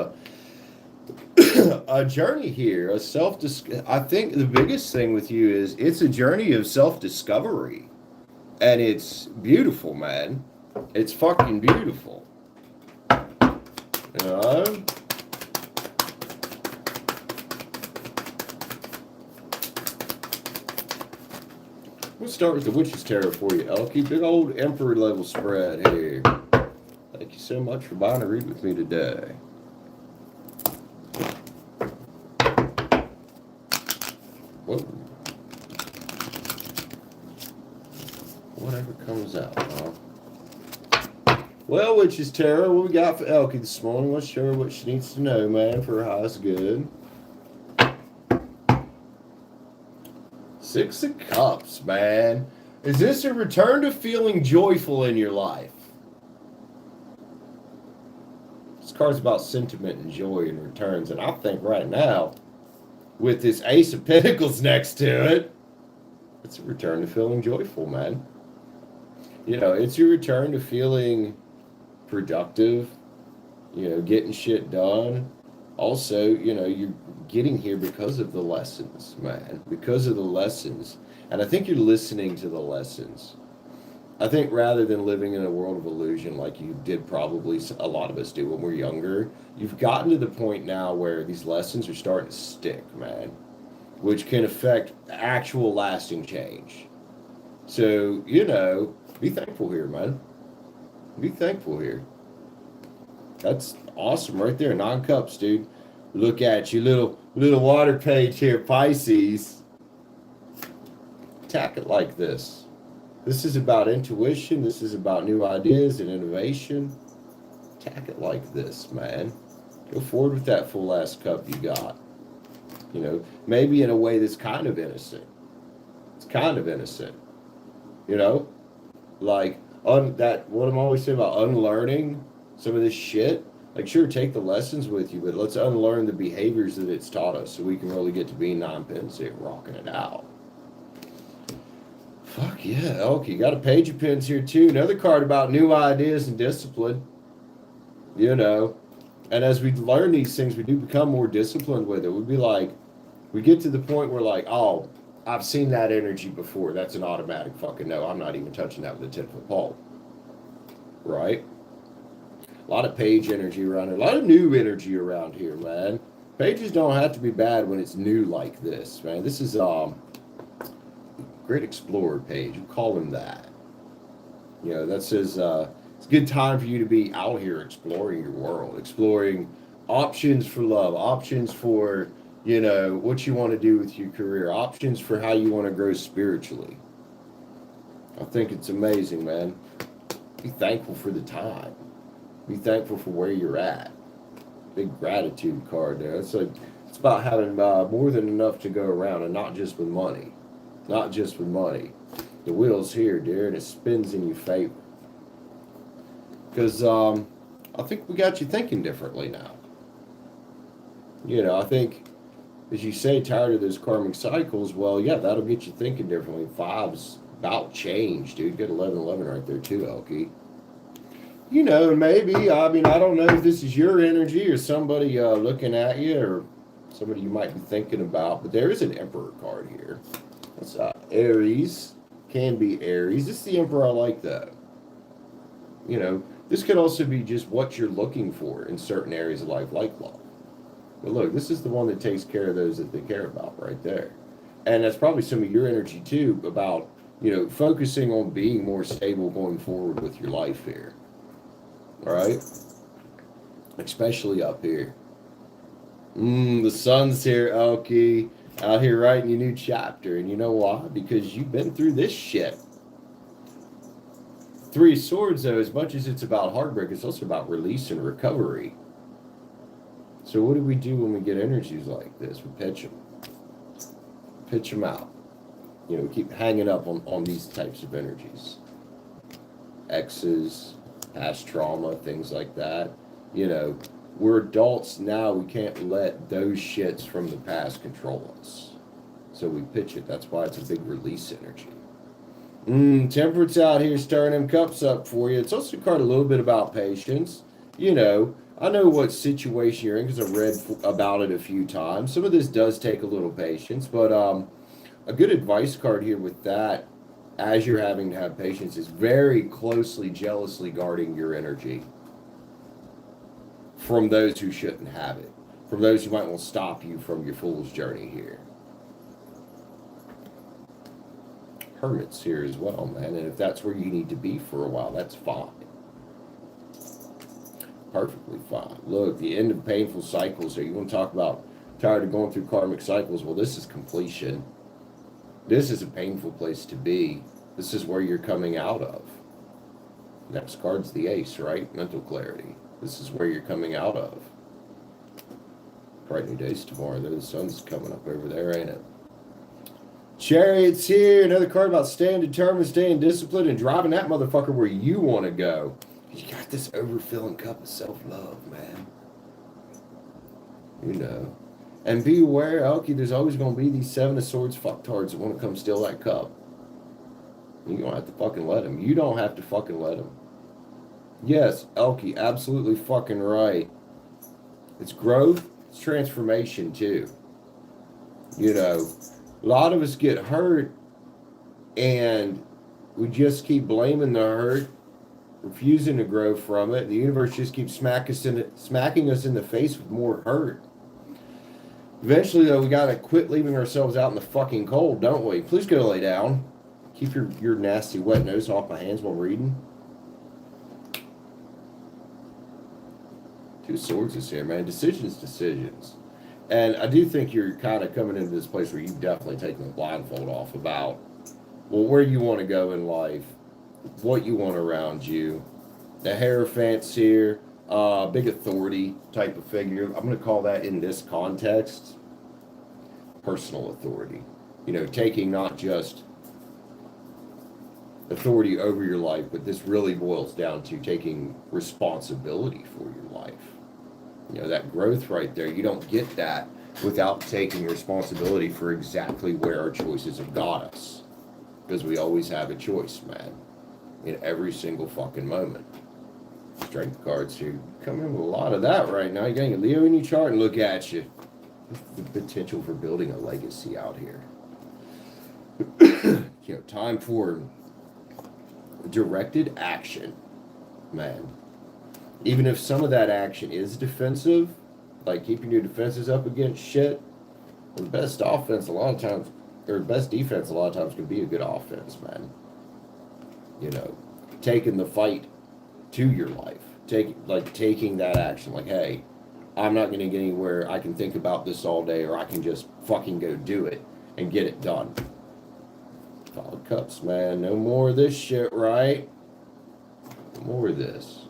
a journey here. I think the biggest thing with you is it's a journey of self-discovery. And it's beautiful, man. It's fucking beautiful. You know? We'll start with the Witch's Tarot for you, Elkie. Big old Emperor level spread here. Thank you so much for buying a read with me today. Whoa. Whatever comes out, huh? Well, Witch's Tarot, what we got for Elkie this morning? Let's show her what she needs to know, man, for her highest good. Six of Cups, man. Is this a return to feeling joyful in your life? This card's about sentiment and joy and returns, and I think right now, with this Ace of Pentacles next to it, it's a return to feeling joyful, man. You know, it's your return to feeling productive, you know, getting shit done. Also, you know, you're getting here because of the lessons, man, because of the lessons. And I think you're listening to the lessons. I think rather than living in a world of illusion like you did probably a lot of us do when we're younger, you've gotten to the point now where these lessons are starting to stick, man, which can affect actual lasting change. So, you know, be thankful here, man. Be thankful here. That's awesome right there. 9 cups, dude. Look at you, little water page here, Pisces. Attack it like this. This is about intuition. This is about new ideas and innovation. Attack it like this, man. Go forward with that full ass cup you got. You know, maybe in a way that's kind of innocent. It's kind of innocent. You know, like what I'm always saying about unlearning some of this shit. Like, sure, take the lessons with you, but let's unlearn the behaviors that it's taught us so we can really get to being 9 pins here, rocking it out. Fuck yeah. Okay, got a page of pins here too. Another card about new ideas and discipline. You know, and as we learn these things, we do become more disciplined with it. We'd be like, we get to the point where like, oh, I've seen that energy before. That's an automatic fucking no. I'm not even touching that with a 10-foot pole. Right? A lot of page energy around here. A lot of new energy around here, man. Pages don't have to be bad when it's new like this, man. This is Great Explorer page. We call him that. You know, that says it's a good time for you to be out here exploring your world, exploring options for love, options for, you know, what you want to do with your career, options for how you want to grow spiritually. I think it's amazing, man. Be thankful for the time. Be thankful for where you're at. Big gratitude card there. It's like, it's about having more than enough to go around, and not just with money. Not just with money. The wheel's here, dear, and it spins in your favor. Because I think we got you thinking differently now. You know, I think, as you say, tired of those karmic cycles, well, yeah, that'll get you thinking differently. 5's about change, dude. Get 1111 right there, too, Elkie. You know, maybe, I mean, I don't know if this is your energy or somebody looking at you or somebody you might be thinking about, but there is an Emperor card here. It's Aries. Can be Aries. This is the Emperor I like, though. You know, this could also be just what you're looking for in certain areas of life, like love. But look, this is the one that takes care of those that they care about right there. And that's probably some of your energy, too, about, you know, focusing on being more stable going forward with your life here. All right? Especially up here. The sun's here, Elkie. Out here writing your new chapter. And you know why? Because you've been through this shit. 3 Swords, though, as much as it's about heartbreak, it's also about release and recovery. So what do we do when we get energies like this? We pitch them. Pitch them out. You know, we keep hanging up on these types of energies. Exes, past trauma, things like that. You know, we're adults now. We can't let those shits from the past control us. So we pitch it. That's why it's a big release energy. Temperance out here stirring them cups up for you. It's also a card a little bit about patience. You know, I know what situation you're in because I've read about it a few times. Some of this does take a little patience, but a good advice card here with that, as you're having to have patience, is very closely, jealously guarding your energy from those who shouldn't have it, from those who might want to stop you from your fool's journey here. Hermit's here as well, man, and if that's where you need to be for a while, that's fine. Perfectly fine. Look, the end of painful cycles here. You want to talk about tired of going through karmic cycles? Well, this is completion. This is a painful place to be. This is where you're coming out of. Next card's the Ace, right? Mental clarity. This is where you're coming out of. Bright new days tomorrow. The sun's coming up over there, ain't it? Chariot's here. Another card about staying determined, staying disciplined, and driving that motherfucker where you want to go. You got this overfilling cup of self-love, man. You know. And be aware, Elkie, there's always going to be these Seven of Swords fucktards that want to come steal that cup. You don't have to fucking let them. You don't have to fucking let them. Yes, Elkie, absolutely fucking right. It's growth. It's transformation, too. You know, a lot of us get hurt and we just keep blaming the hurt, refusing to grow from it. The universe just keeps smacking us in the face with more hurt. Eventually, though, we got to quit leaving ourselves out in the fucking cold, don't we? Please go lay down. Keep your nasty wet nose off my hands while reading. Two Swords is here, man. Decisions. And I do think you're kind of coming into this place where you've definitely taken the blindfold off about, well, where you want to go in life, what you want around you. The Hierophant's here, big authority type of figure. I'm going to call that in this context, personal authority. You know, taking not just authority over your life, but this really boils down to taking responsibility for your life. You know, that growth right there, you don't get that without taking responsibility for exactly where our choices have got us. Because we always have a choice, man. In every single fucking moment. Strength cards here. Coming in with a lot of that right now. You're getting a Leo in your chart and look at you. The potential for building a legacy out here. You know, time for directed action, man. Even if some of that action is defensive, like keeping your defenses up against shit, the best offense a lot of times, or best defense a lot of times can be a good offense, man. You know, taking the fight to your life, taking that action, like, hey, I'm not going to get anywhere. I can think about this all day, or I can just fucking go do it and get it done. Five of Cups, man. No more of this shit, right? No more of this.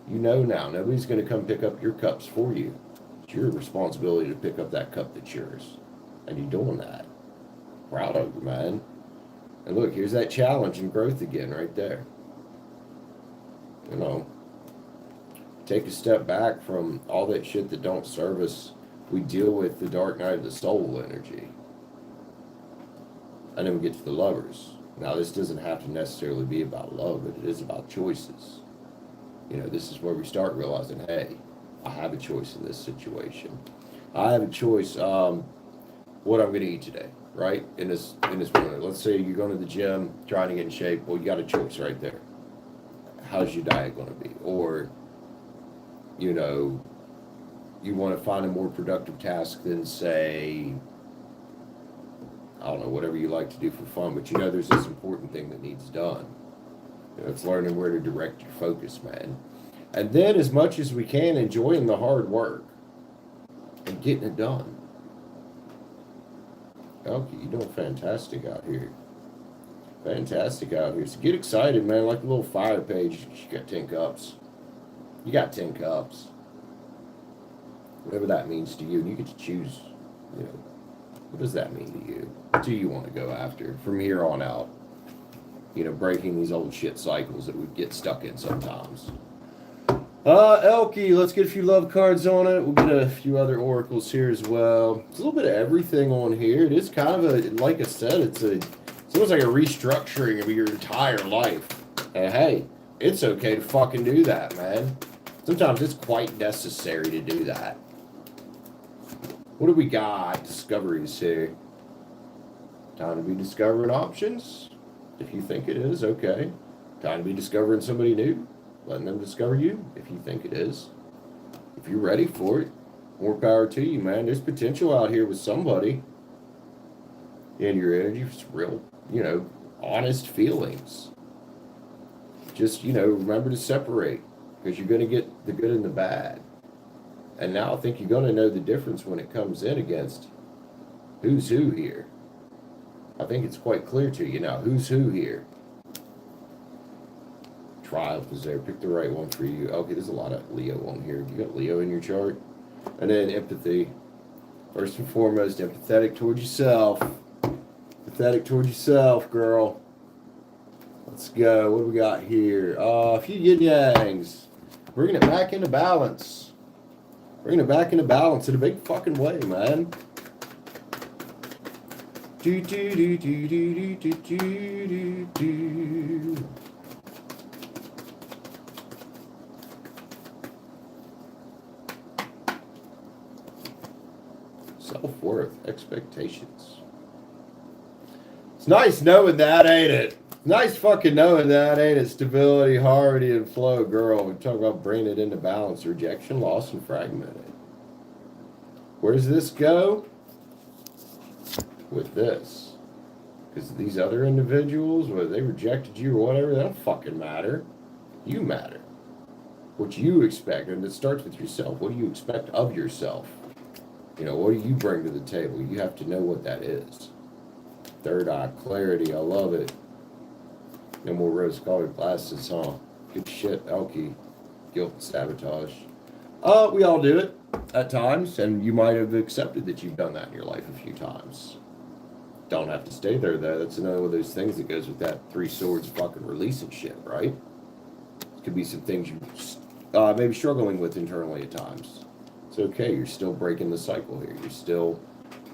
You know now. Nobody's going to come pick up your cups for you. It's your responsibility to pick up that cup that's yours. And you're doing that. Proud of you, man. And look, here's that challenge and growth again right there. You know, take a step back from all that shit that don't serve us. We deal with the dark night of the soul energy. And then we get to the Lovers. Now, this doesn't have to necessarily be about love, but it is about choices. You know, this is where we start realizing, hey, I have a choice in this situation. I have a choice what I'm going to eat today, right? In this moment. Let's say you're going to the gym, trying to get in shape. Well, you got a choice right there. How's your diet going to be? Or, you know, you want to find a more productive task than, say, I don't know, whatever you like to do for fun, but you know there's this important thing that needs done. You know, it's learning where to direct your focus, man. And then, as much as we can, enjoying the hard work and getting it done. Okay, you're doing fantastic out here. Fantastic out here. So get excited, man. Like a little fire page. You got 10 cups. You got 10 cups. Whatever that means to you. And you get to choose, you know, what does that mean to you? What do you want to go after from here on out? You know, breaking these old shit cycles that we get stuck in sometimes. Elkie, let's get a few love cards on it. We'll get a few other oracles here as well. It's a little bit of everything on here. It is kind of a, like I said, it's almost like a restructuring of your entire life. And hey, it's okay to fucking do that, man. Sometimes it's quite necessary to do that. What do we got? Discoveries here. Time to be discovering options. If you think it is, okay. Time to be discovering somebody new. Letting them discover you, if you think it is. If you're ready for it, more power to you, man. There's potential out here with somebody. And your energy is real, you know, honest feelings. Just, you know, remember to separate. Because you're going to get the good and the bad. And now I think you're going to know the difference when it comes in against who's who here. I think it's quite clear to you now. Who's who here? Triumph is there. Pick the right one for you. Okay, there's a lot of Leo on here. You got Leo in your chart. And then empathy. First and foremost, empathetic towards yourself. empathetic towards yourself, girl. Let's go. What do we got here? A few yin yangs. Bringing it back into balance. Bringing it back into balance in a big fucking way, man. Do do do do do do do do do. Self-worth, expectations. It's nice knowing that, ain't it? Nice fucking knowing that, ain't it? Stability, harmony, and flow, girl. We talk about bringing it into balance, rejection, loss, and fragmented. Where does this go? With this. Because these other individuals, whether they rejected you or whatever, they don't fucking matter. You matter. What you expect, and it starts with yourself. What do you expect of yourself? You know, what do you bring to the table? You have to know what that is. Third eye clarity, I love it. No more rose-colored glasses, huh? Good shit, Elkie. Guilt and sabotage. We all do it at times, and you might have accepted that you've done that in your life a few times. Don't have to stay there, though. That's another one of those things that goes with that three swords fucking releasing shit, right? It could be some things you're maybe struggling with internally at times. It's okay. You're still breaking the cycle here. You're still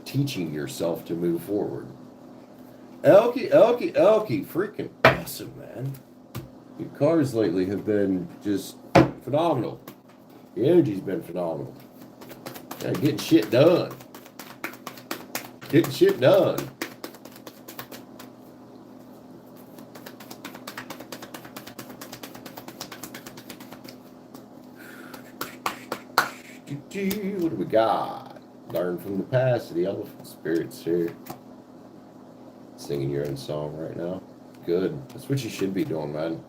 teaching yourself to move forward. Elkie, Elkie, Elkie. Freaking awesome, man. Your cards lately have been just phenomenal. The energy's been phenomenal. Yeah, getting shit done. Getting shit done. What do we got? Learn from the past. The elephant spirits here. Singing your own song right now. Good. That's what you should be doing, man.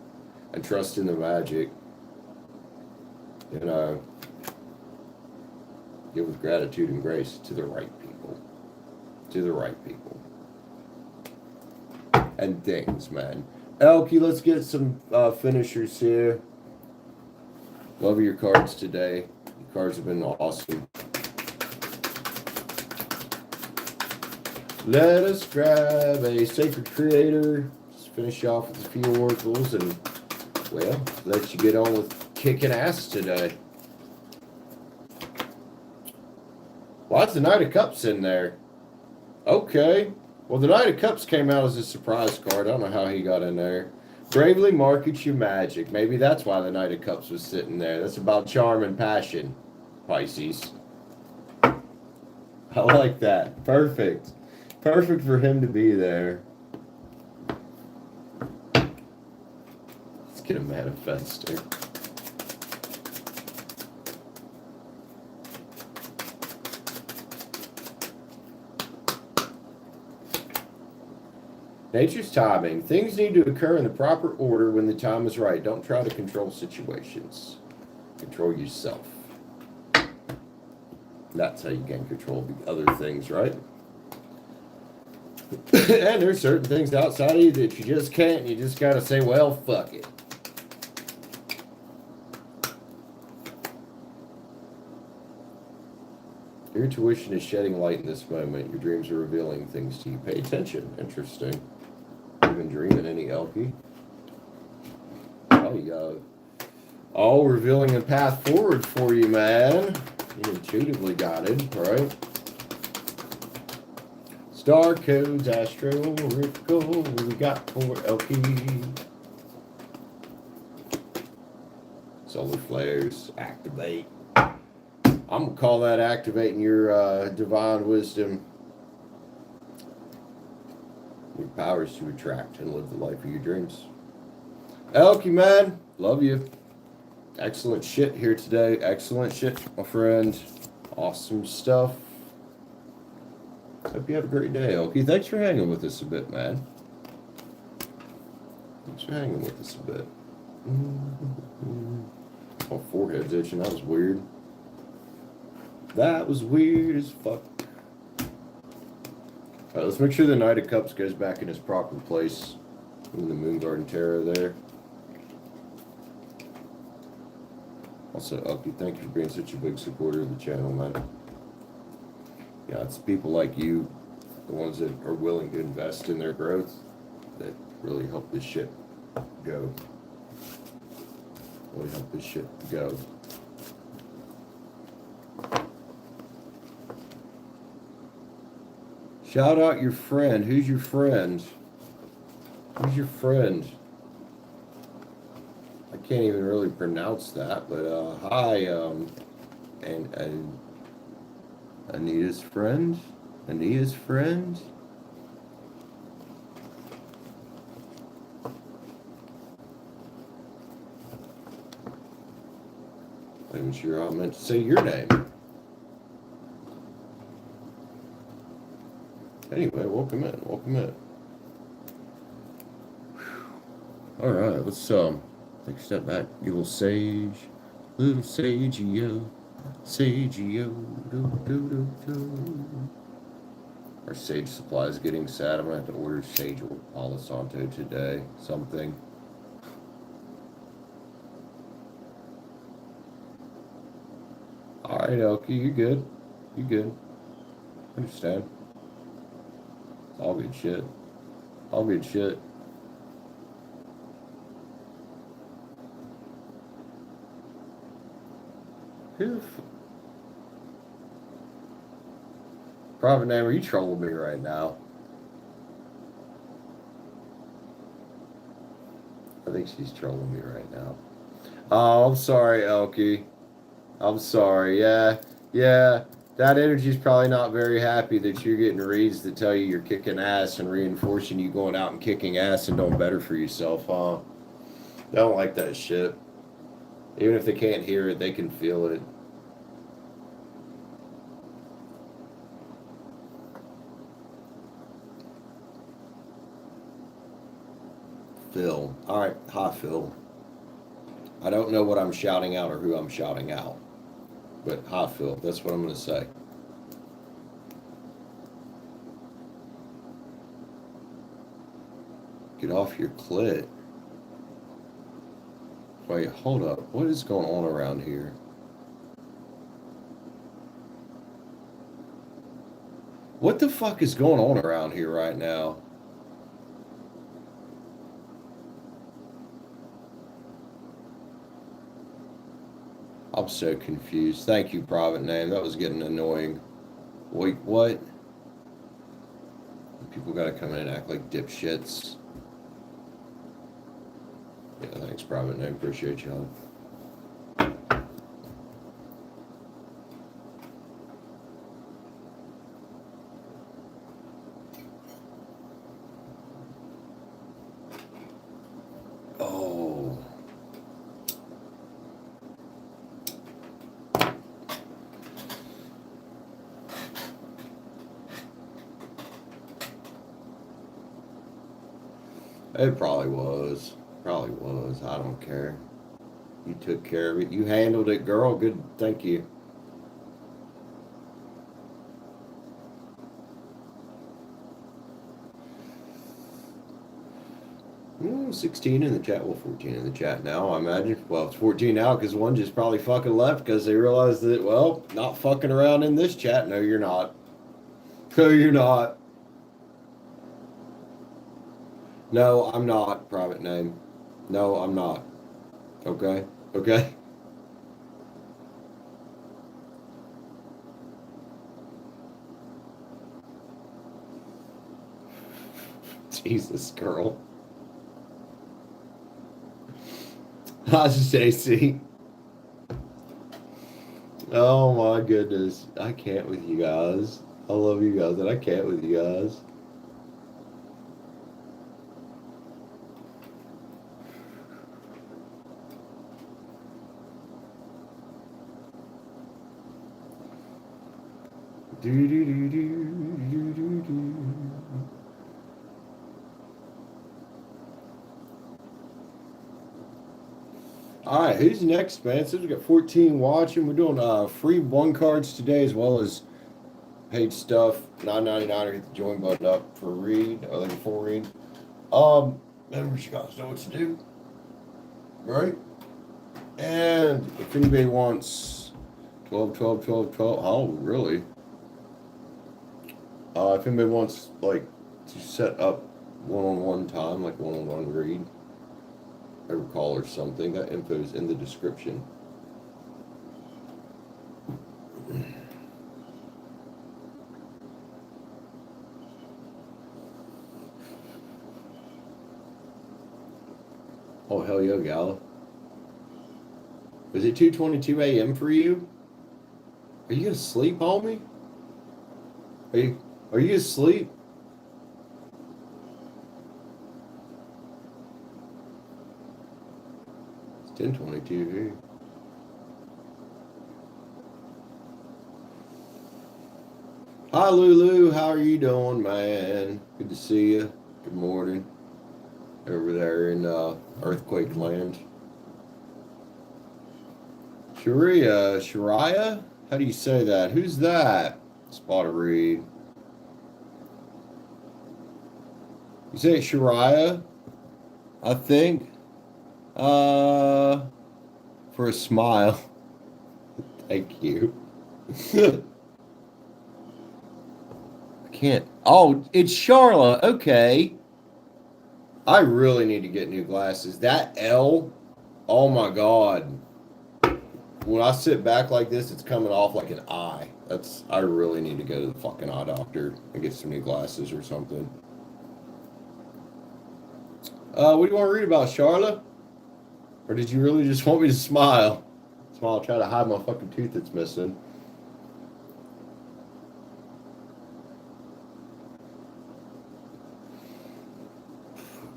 And trust in the magic. You know, give with gratitude and grace to the right people. To the right people. And things, man. Elkie, let's get some finishers here. Love your cards today. Your cards have been awesome. Let us grab a Sacred Creator. Just finish off with a few oracles and, well, let you get on with kicking ass today. Why's the Knight of Cups in there? Okay. Well, the Knight of Cups came out as a surprise card. I don't know how he got in there. Bravely market your magic. Maybe that's why the Knight of Cups was sitting there. That's about charm and passion, Pisces. I like that. Perfect. Perfect for him to be there. Let's get a manifester. Nature's timing. Things need to occur in the proper order when the time is right. Don't try to control situations. Control yourself. That's how you gain control of the other things, right? And there's certain things outside of you that you just can't. You just gotta say, well, fuck it. Your intuition is shedding light in this moment. Your dreams are revealing things to you. Pay attention. Interesting. You been dreaming any, Elkie? Oh, you got all revealing a path forward for you, man. You intuitively got it, right? Star codes, Astro, Oracle, what we got for Elkie? Solar flares, activate. I'm going to call that activating your divine wisdom. Your powers to attract and live the life of your dreams. Elkie, man, love you. Excellent shit here today. Excellent shit, my friend. Awesome stuff. Hope you have a great day, Elkie. Thanks for hanging with us a bit, man. Thanks for hanging with us a bit. My forehead's itching. That was weird. That was weird as fuck. Alright, let's make sure the Knight of Cups goes back in his proper place in the Moon Garden Tarot there. Also, Elkie, thank you for being such a big supporter of the channel, man. Yeah, it's people like you the ones that are willing to invest in their growth, that really help this shit go. Really help this shit go. Shout out your friend. Who's your friend? Who's your friend? I can't even really pronounce that, but hi, and Anita's friend? Anita's friend? I'm sure I meant to say your name. Anyway, welcome in, welcome in. All right, let's take a step back. Get a little sage, sagey-o, sagey-o, do. Our sage supply is getting sad. I'm gonna have to order sage or Palo Santo today. Something. All right, Elkie, you good? You good? Understand? It's all good shit. All good shit. Private name, are you trolling me right now? I think she's trolling me right now. Oh, I'm sorry, Elkie. I'm sorry. Yeah. That energy's probably not very happy that you're getting reads that tell you you're kicking ass and reinforcing you going out and kicking ass and doing better for yourself, huh? They don't like that shit. Even if they can't hear it, they can feel it. Phil. All right. Hi, Phil. I don't know what I'm shouting out or who I'm shouting out. But hi, Phil. That's what I'm going to say. Get off your clit. Wait, hold up. What is going on around here? What the fuck is going on around here right now? I'm so confused. Thank you, private name. That was getting annoying. Wait, what? People gotta come in and act like dipshits. Yeah, thanks, private name. Appreciate you, hon. Oh. It probably was. Probably was. I don't care. You took care of it. You handled it, girl. Good. Thank you. 16 in the chat. Well, 14 in the chat now, I imagine. Well, it's 14 now because one just probably fucking left because they realized that, well, not fucking around in this chat. No, you're not. No, you're not. No, I'm not. Private name. No, I'm not. Okay? Okay? Jesus, girl. Hi, Stacy. Oh my goodness. I can't with you guys. I love you guys, and I can't with you guys. All right, who's next, man? So we got 14 watching. We're doing free one cards today as well as paid stuff. $9.99 or hit the join button up for a read. I think for a read. Members, you guys know what to do, right? And if anybody wants 12, 12, 12, 12, oh, really? If anybody wants, like, to set up one-on-one time, like one-on-one read, over call or something, that info is in the description. Oh, hell yeah, Gala. Is it 2:22 a.m. for you? Are you gonna sleep, homie? Are you asleep? It's 10:22 here. Hi, Lulu. How are you doing, man? Good to see you. Good morning. Over there in Earthquake Land. Shariah? How do you say that? Who's that? Spot read. You say Shariah? I think. For a smile. Thank you. I can't. Oh, it's Charla. Okay. I really need to get new glasses. That L, oh my God. When I sit back like this, it's coming off like an eye. I really need to go to the fucking eye doctor and get some new glasses or something. What do you want to read about, Charlotte? Or did you really just want me to smile? Smile, try to hide my fucking tooth that's missing.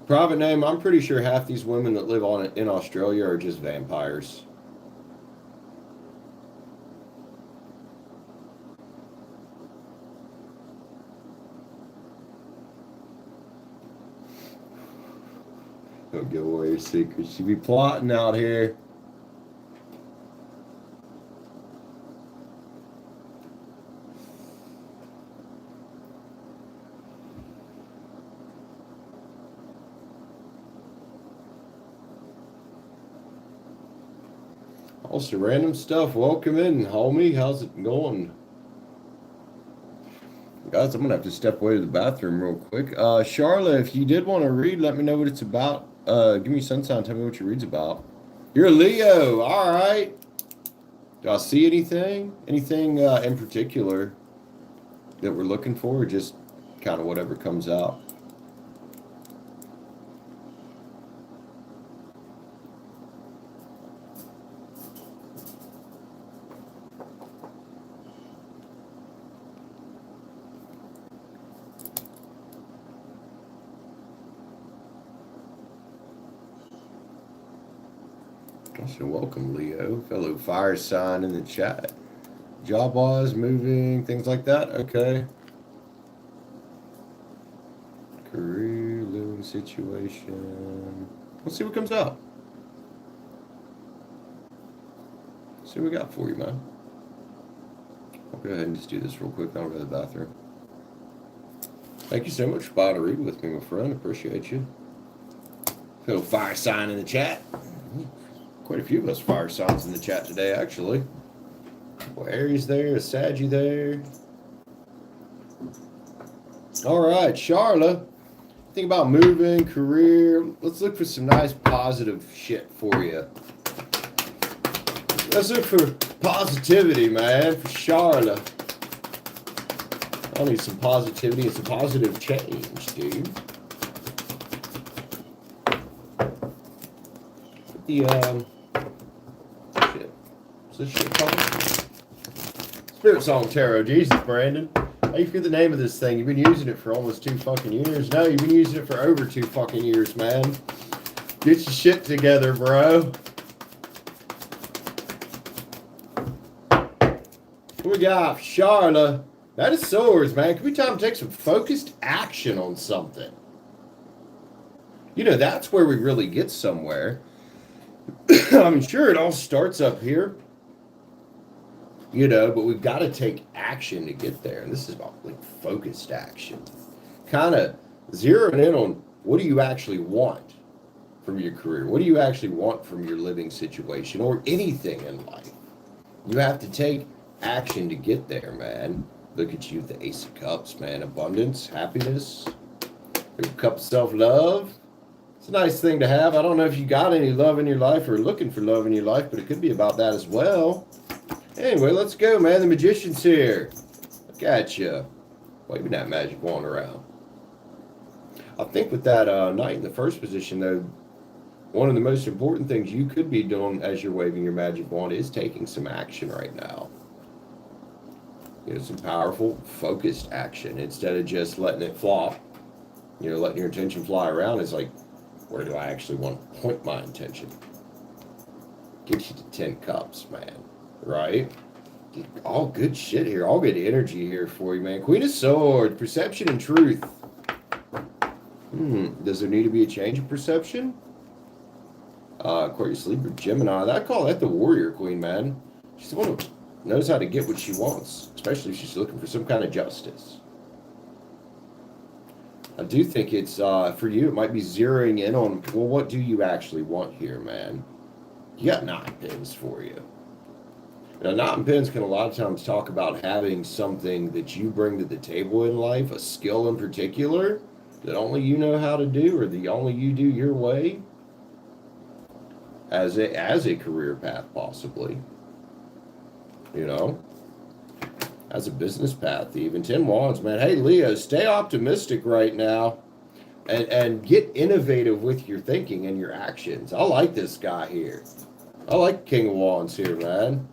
Private name, I'm pretty sure half these women that live on it in Australia are just vampires. Don't give away your secrets. You be plotting out here. Also, random stuff. Welcome in, homie. How's it going? Guys, I'm going to have to step away to the bathroom real quick. Charlotte, if you did want to read, let me know what it's about. Give me sun sign. Tell me what your read's about. You're a Leo. All right. Do I see anything? Anything in particular that we're looking for? Or just kind of whatever comes out? So welcome, Leo, fellow fire sign in the chat. Job-wise, moving, things like that. Okay. Career, living situation. Let's see what comes out. Let's see what we got for you, man. I'll go ahead and just do this real quick. I'll go to the bathroom. Thank you so much for buying a read with me, my friend. Appreciate you. Fellow fire sign in the chat. Quite a few of us fire signs in the chat today, actually. Well, Aries there, Saggy there. All right, Charla. Think about moving, career. Let's look for some nice positive shit for you. Let's look for positivity, man, for Charla. I need some positivity and some positive change, dude. The shit. What's this shit called? Spirit Song Tarot. Jesus, Brandon. How you forget the name of this thing? You've been using it for almost 2 fucking years. No, you've been using it for over 2 fucking years, man. Get your shit together, bro. What we got? Charla. That is swords, man. Could be time to take some focused action on something. You know, that's where we really get somewhere. I'm sure it all starts up here. You know, but we've got to take action to get there. And this is about, like, focused action. Kind of zeroing in on what do you actually want from your career? What do you actually want from your living situation or anything in life? You have to take action to get there, man. Look at you, the Ace of Cups, man. Abundance, happiness, a cup of self-love. It's a nice thing to have. I don't know if you got any love in your life or looking for love in your life, but it could be about that as well. Anyway, let's go, man. The Magician's here. Look at you. Waving that magic wand around. I think with that knight in the first position, though, one of the most important things you could be doing as you're waving your magic wand is taking some action right now. You know, some powerful, focused action instead of just letting it flop. You know, letting your intention fly around is like, where do I actually want to point my intention? Get you to 10 cups, man. Right? All good shit here. All good energy here for you, man. Queen of Swords, perception and truth. Does there need to be a change of perception? Aquarius, Libra, Gemini. I call that the warrior queen, man. She's the one who knows how to get what she wants, especially if she's looking for some kind of justice. I do think it's, for you, it might be zeroing in on, well, what do you actually want here, man? You got 9 pins for you. Now, 9 pins can a lot of times talk about having something that you bring to the table in life, a skill in particular, that only you know how to do, or the only you do your way, as a career path, possibly. You know? As a business path, even. 10 Wands, man. Hey, Leo, stay optimistic right now. And get innovative with your thinking and your actions. I like this guy here. I like King of Wands here, man.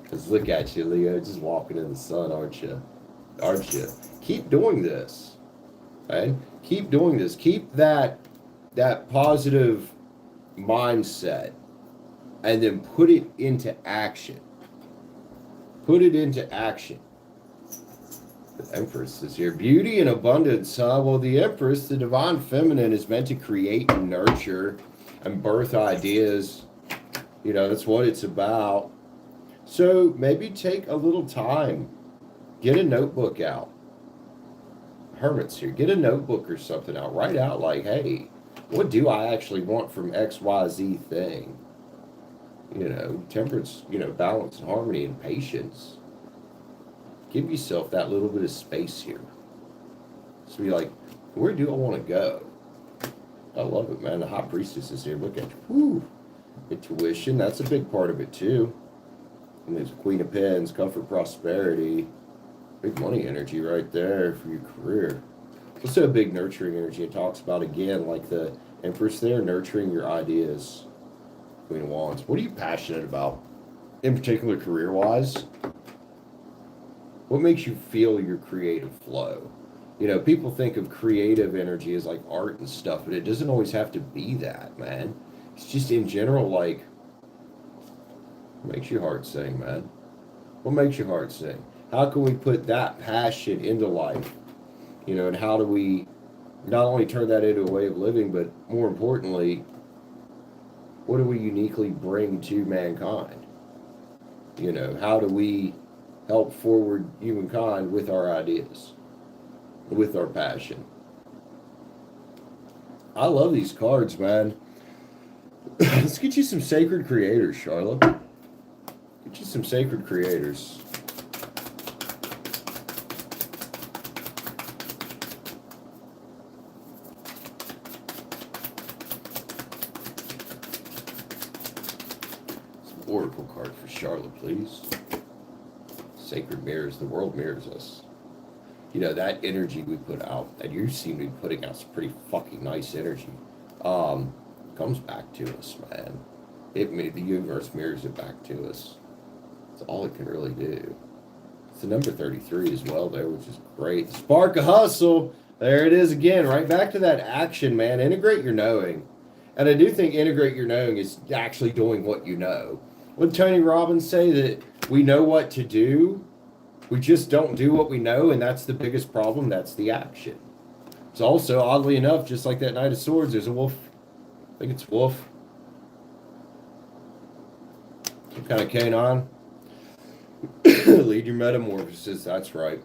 Because look at you, Leo, just walking in the sun, aren't you? Aren't you? Keep doing this. Right? Keep doing this. Keep that positive mindset. And then put it into action. Put it into action. The Empress is here. Beauty and abundance, huh? Well, the Empress, the divine feminine, is meant to create and nurture and birth ideas. You know, that's what it's about. So maybe take a little time. Get a notebook out. Hermit's here. Get a notebook or something out. Write out like, hey, what do I actually want from XYZ thing? You know, temperance, you know, balance and harmony and patience. Give yourself that little bit of space here. So be like, where do I want to go? I love it, man. The High Priestess is here. Look at you. Woo. Intuition, that's a big part of it, too. And there's Queen of Pens, comfort, prosperity. Big money energy right there for your career. Also a big nurturing energy. It talks about, again, like the Empress there, nurturing your ideas. Queen of Wands. What are you passionate about? In particular, career-wise? What makes you feel your creative flow? You know, people think of creative energy as like art and stuff, but it doesn't always have to be that, man. It's just in general, like, what makes your heart sing, man? What makes your heart sing? How can we put that passion into life? You know, and how do we not only turn that into a way of living, but more importantly, what do we uniquely bring to mankind? You know, how do we help forward humankind with our ideas, with our passion? I love these cards, man. Let's get you some sacred creators, Charlotte. Get you some sacred creators. Oracle card for Charlotte, please. Sacred mirrors. The world mirrors us. You know, that energy we put out, and you seem to be putting out some pretty fucking nice energy, comes back to us, man. The universe mirrors it back to us. That's all it can really do. It's the number 33 as well there, which is great. Spark of hustle. There it is again. Right back to that action, man. Integrate your knowing. And I do think integrate your knowing is actually doing what you know. Would Tony Robbins say that we know what to do, we just don't do what we know, and that's the biggest problem? That's the action. It's also, oddly enough, just like that Knight of Swords, there's a wolf. I think it's wolf. Some kind of canine. Lead your metamorphosis, that's right.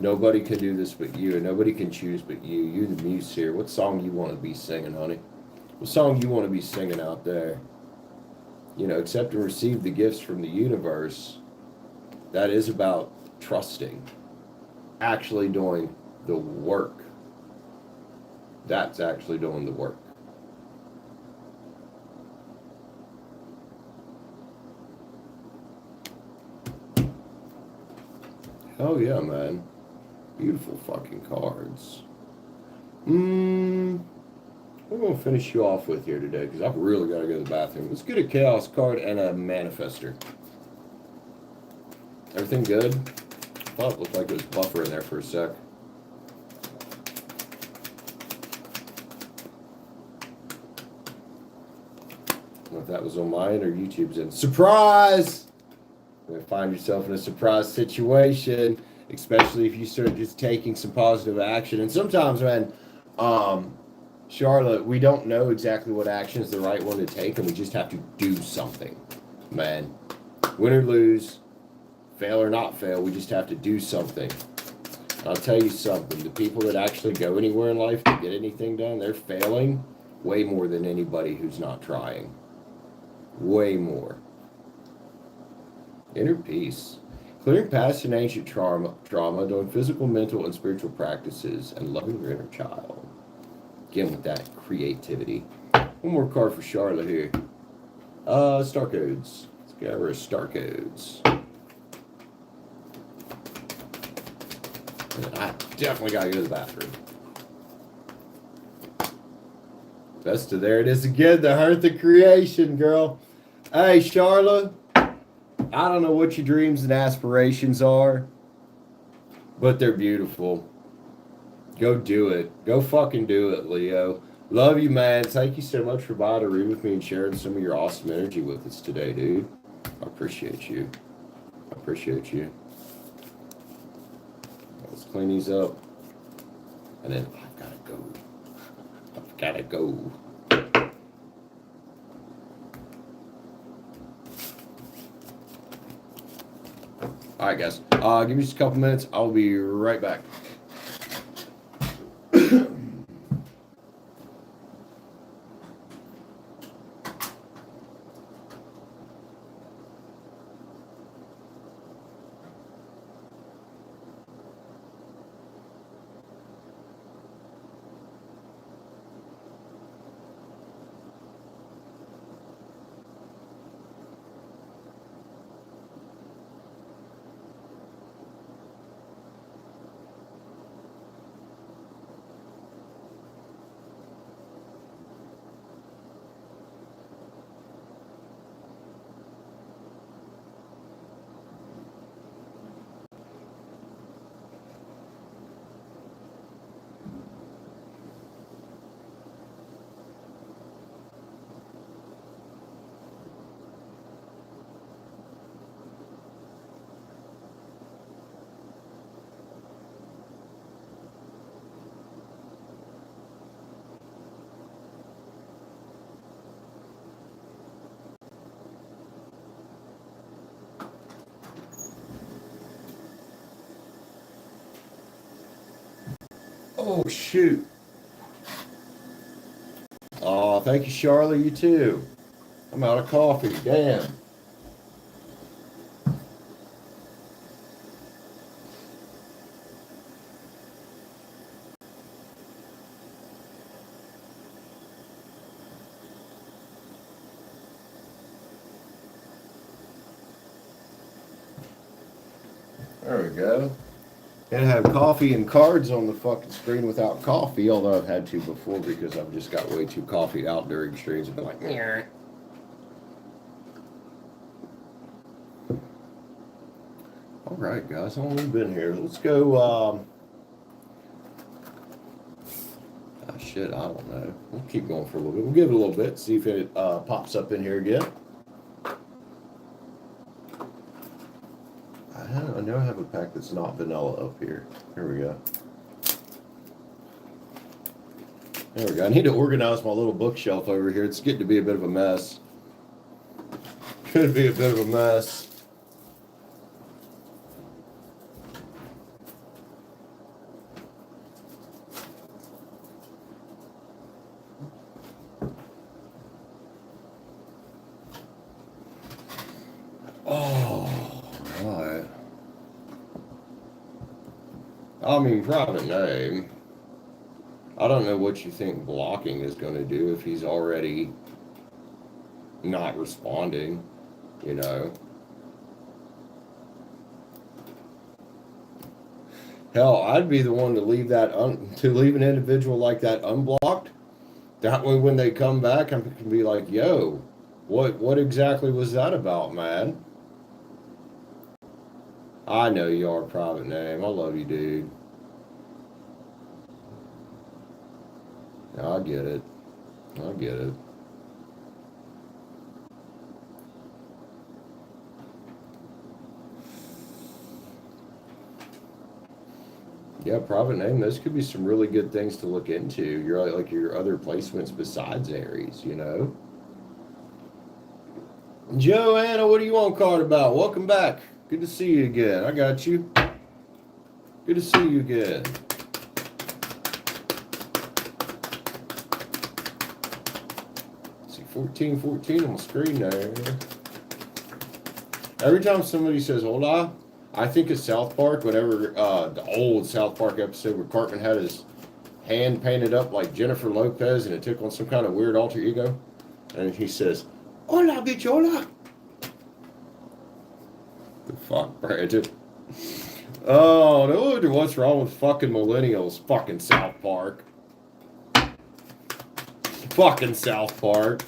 Nobody can do this but you, and nobody can choose but you. You're the muse here. What song you want to be singing, honey? What song you want to be singing out there? You know, accept and receive the gifts from the universe. That is about trusting, actually doing the work. That's actually doing the work. Hell yeah, man. Beautiful fucking cards. We're going to finish you off with here today because I've really got to go to the bathroom. Let's get a Chaos card and a Manifester. Everything good? I thought it looked like it was buffer in there for a sec. I don't know if that was on mine or YouTube's in. Surprise! You're going to find yourself in a surprise situation, especially if you start just taking some positive action. And sometimes, man, Charlotte, we don't know exactly what action is the right one to take, and we just have to do something, man. Win or lose, fail or not fail, we just have to do something. And I'll tell you something, the people that actually go anywhere in life to get anything done, they're failing way more than anybody who's not trying. Way more. Inner peace. Clearing past and ancient trauma, doing physical, mental, and spiritual practices, and loving your inner child. Again, with that creativity. One more card for Charlotte here. Star codes. Let's go over star codes. I definitely gotta go to the bathroom. Best of there it is again, the Hearth of Creation, girl. Hey, Charlotte. I don't know what your dreams and aspirations are, but they're beautiful. Go do it. Go fucking do it, Leo. Love you, man. Thank you so much for buying a room with me and sharing some of your awesome energy with us today, dude. I appreciate you. I appreciate you. Let's clean these up. And then I've got to go. I've got to go. All right, guys. Give me just a couple minutes. I'll be right back. Oh, shoot. Oh, thank you, Charlotte. You too. I'm out of coffee. Damn. There we go. Can't have coffee and cards on the fucking screen without coffee, although I've had to before because I've just got way too coffeeed out during streams. I've been like, yeah. All right, guys, how long have we been here? Let's go. Shit, I don't know. We'll keep going for a little bit. We'll give it a little bit, see if it pops up in here again. I know I have a pack that's not vanilla up here. Here we go. There we go. I need to organize my little bookshelf over here. It's getting to be a bit of a mess. Could be a bit of a mess. Oh, all right. I mean, private name. I don't know what you think blocking is going to do if he's already not responding, you know. Hell, I'd be the one to leave that to leave an individual like that unblocked. That way, when they come back, I can be like, "Yo, what exactly was that about, man?" I know you are a private name. I love you, dude. I get it. I get it. Yeah, private name. Those could be some really good things to look into. You're like your other placements besides Aries, you know. Joanna, what do you want card about? Welcome back. Good to see you again. I got you. Good to see you again. Let's see, 1414 on the screen there. Every time somebody says hola, I think of South Park, whenever the old South Park episode where Cartman had his hand painted up like Jennifer Lopez and it took on some kind of weird alter ego. And he says, hola, bitch, hola. The fuck, Brandon? Oh, no wonder what's wrong with fucking millennials. Fucking South Park. Fucking South Park.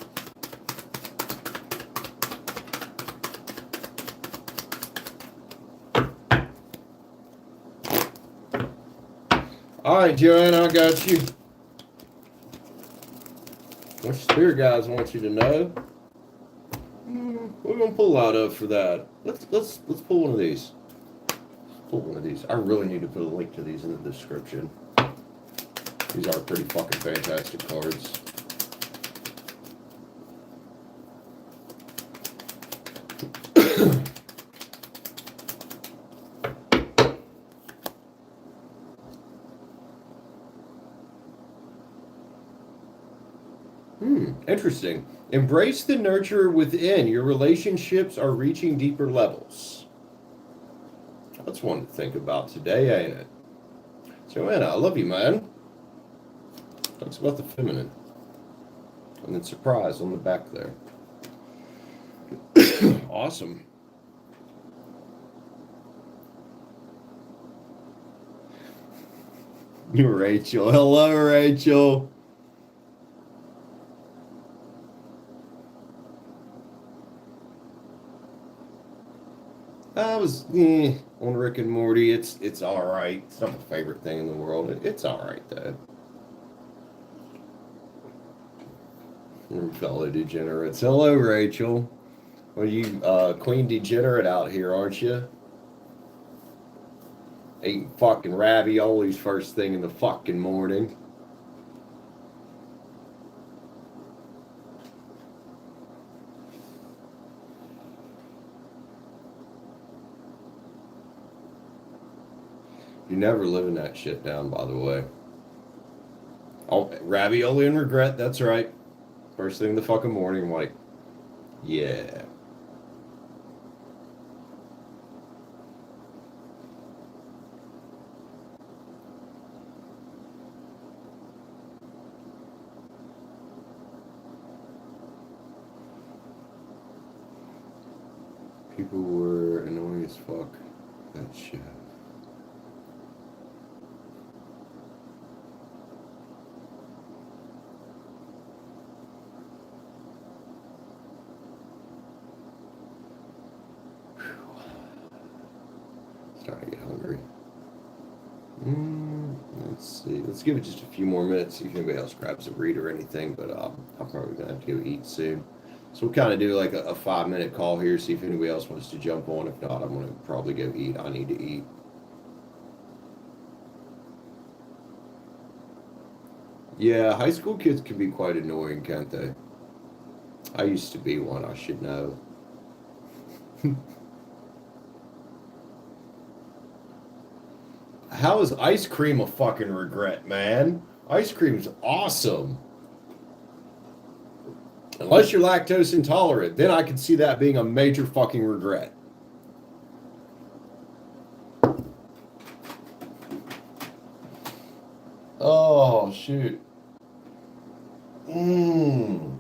All right, Joanna, I got you. What spirit guys want you to know? We're gonna pull out of for that. Let's pull one of these. Let's pull one of these. I really need to put a link to these in the description. These are pretty fucking fantastic cards. Interesting. Embrace the nurturer within. Your relationships are reaching deeper levels. That's one to think about today, ain't it? Joanna, I love you, man. Talks about the feminine. And then surprise on the back there. Awesome. You're Rachel. Hello, Rachel. I was on Rick and Morty. It's all right. It's not my favorite thing in the world. It's all right though. Fellow degenerates. Hello, Rachel. Well, you Queen Degenerate out here, aren't you? Eating fucking raviolis first thing in the fucking morning. You never living that shit down, by the way. Oh, ravioli and regret, that's right. First thing in the fucking morning, I'm like, yeah. People were annoying as fuck. That shit. Starting to get hungry. Let's see. Let's give it just a few more minutes, see if anybody else grabs a read or anything, but I'm probably going to have to go eat soon. So we'll kind of do like a 5-minute call here, see if anybody else wants to jump on. If not, I'm going to probably go eat. I need to eat. Yeah, high school kids can be quite annoying, can't they? I used to be one, I should know. How is ice cream a fucking regret, man? Ice cream's awesome. Unless you're lactose intolerant, then I could see that being a major fucking regret. shoot. Mmm.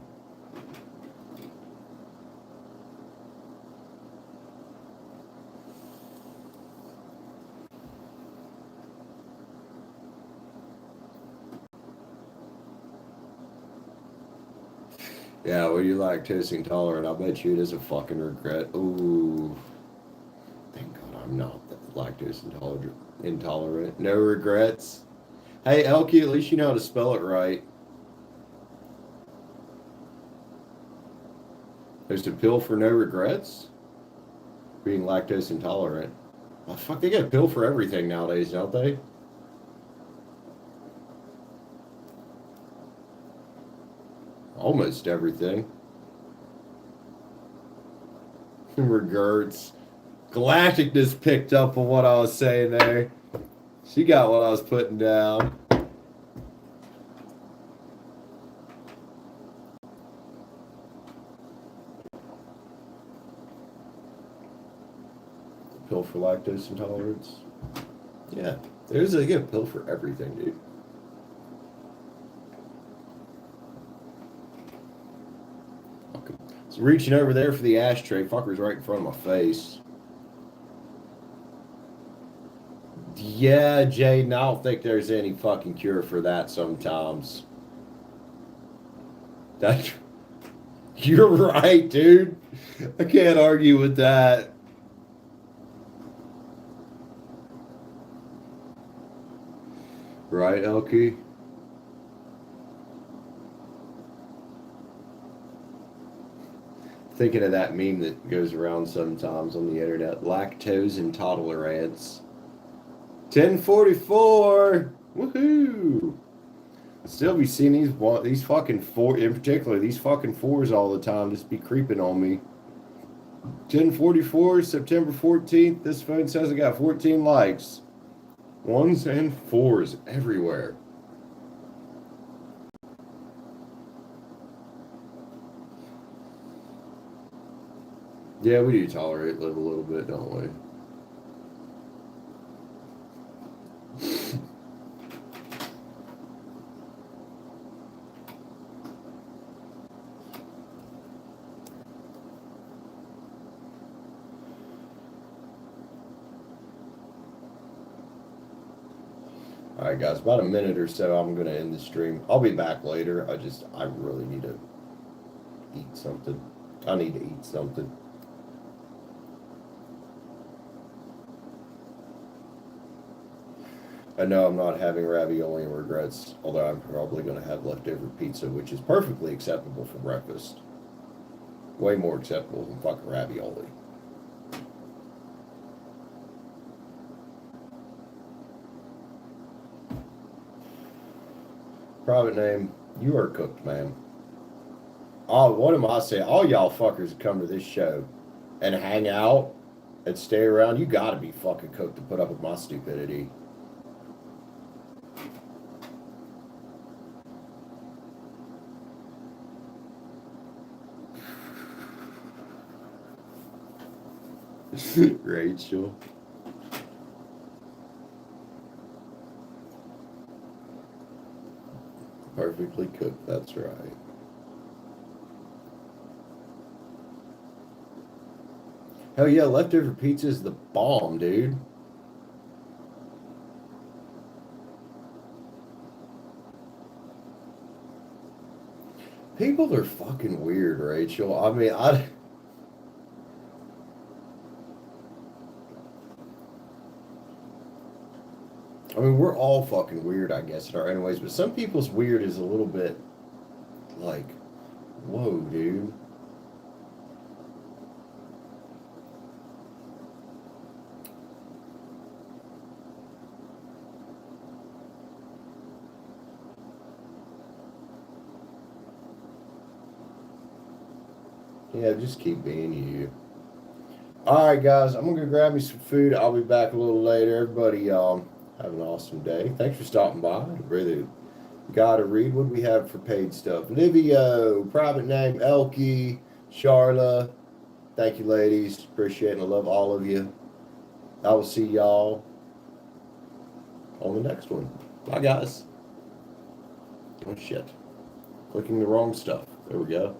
Yeah, well, you lactose intolerant. I bet you it is a fucking regret. Ooh. Thank God I'm not lactose intolerant. No regrets. Hey, Elkie, at least you know how to spell it right. There's a pill for no regrets? Being lactose intolerant. Oh, fuck, they get a pill for everything nowadays, don't they? Almost everything. Regrets. Galactic just picked up on what I was saying there. She got what I was putting down. Pill for lactose intolerance. Yeah, there's a pill for everything, dude. So reaching over there for the ashtray, fucker's right in front of my face. Yeah, Jaden, I don't think there's any fucking cure for that sometimes. That, you're right, dude. I can't argue with that. Right, Elkie? Thinking of that meme that goes around sometimes on the internet. Lactose intolerance. 1044! Woohoo! Still be seeing these fucking four, in particular, these fucking fours all the time just be creeping on me. 1044, September 14th. This phone says I got 14 likes. Ones and fours everywhere. Yeah, we do tolerate live a little bit, don't we? Alright guys, about a minute or so I'm going to end the stream. I'll be back later. I really need to eat something. I need to eat something. I know I'm not having ravioli and regrets, although I'm probably going to have leftover pizza, which is perfectly acceptable for breakfast. Way more acceptable than fucking ravioli. Private name, you are cooked, man. Oh, what am I saying? All y'all fuckers come to this show and hang out and stay around. You gotta be fucking cooked to put up with my stupidity. Rachel. Perfectly cooked, that's right. Hell yeah, leftover pizza is the bomb, dude. People are fucking weird, Rachel. I mean, we're all fucking weird, I guess, in our own ways, but some people's weird is a little bit like, whoa, dude. Yeah, just keep being you. Alright, guys, I'm gonna go grab me some food. I'll be back a little later. Everybody, have an awesome day. Thanks for stopping by. Really gotta read. What do we have for paid stuff? Livio, private name, Elkie, Charla. Thank you, ladies. Appreciate it and I love all of you. I will see y'all on the next one. Bye, guys. Oh shit. Clicking the wrong stuff. There we go.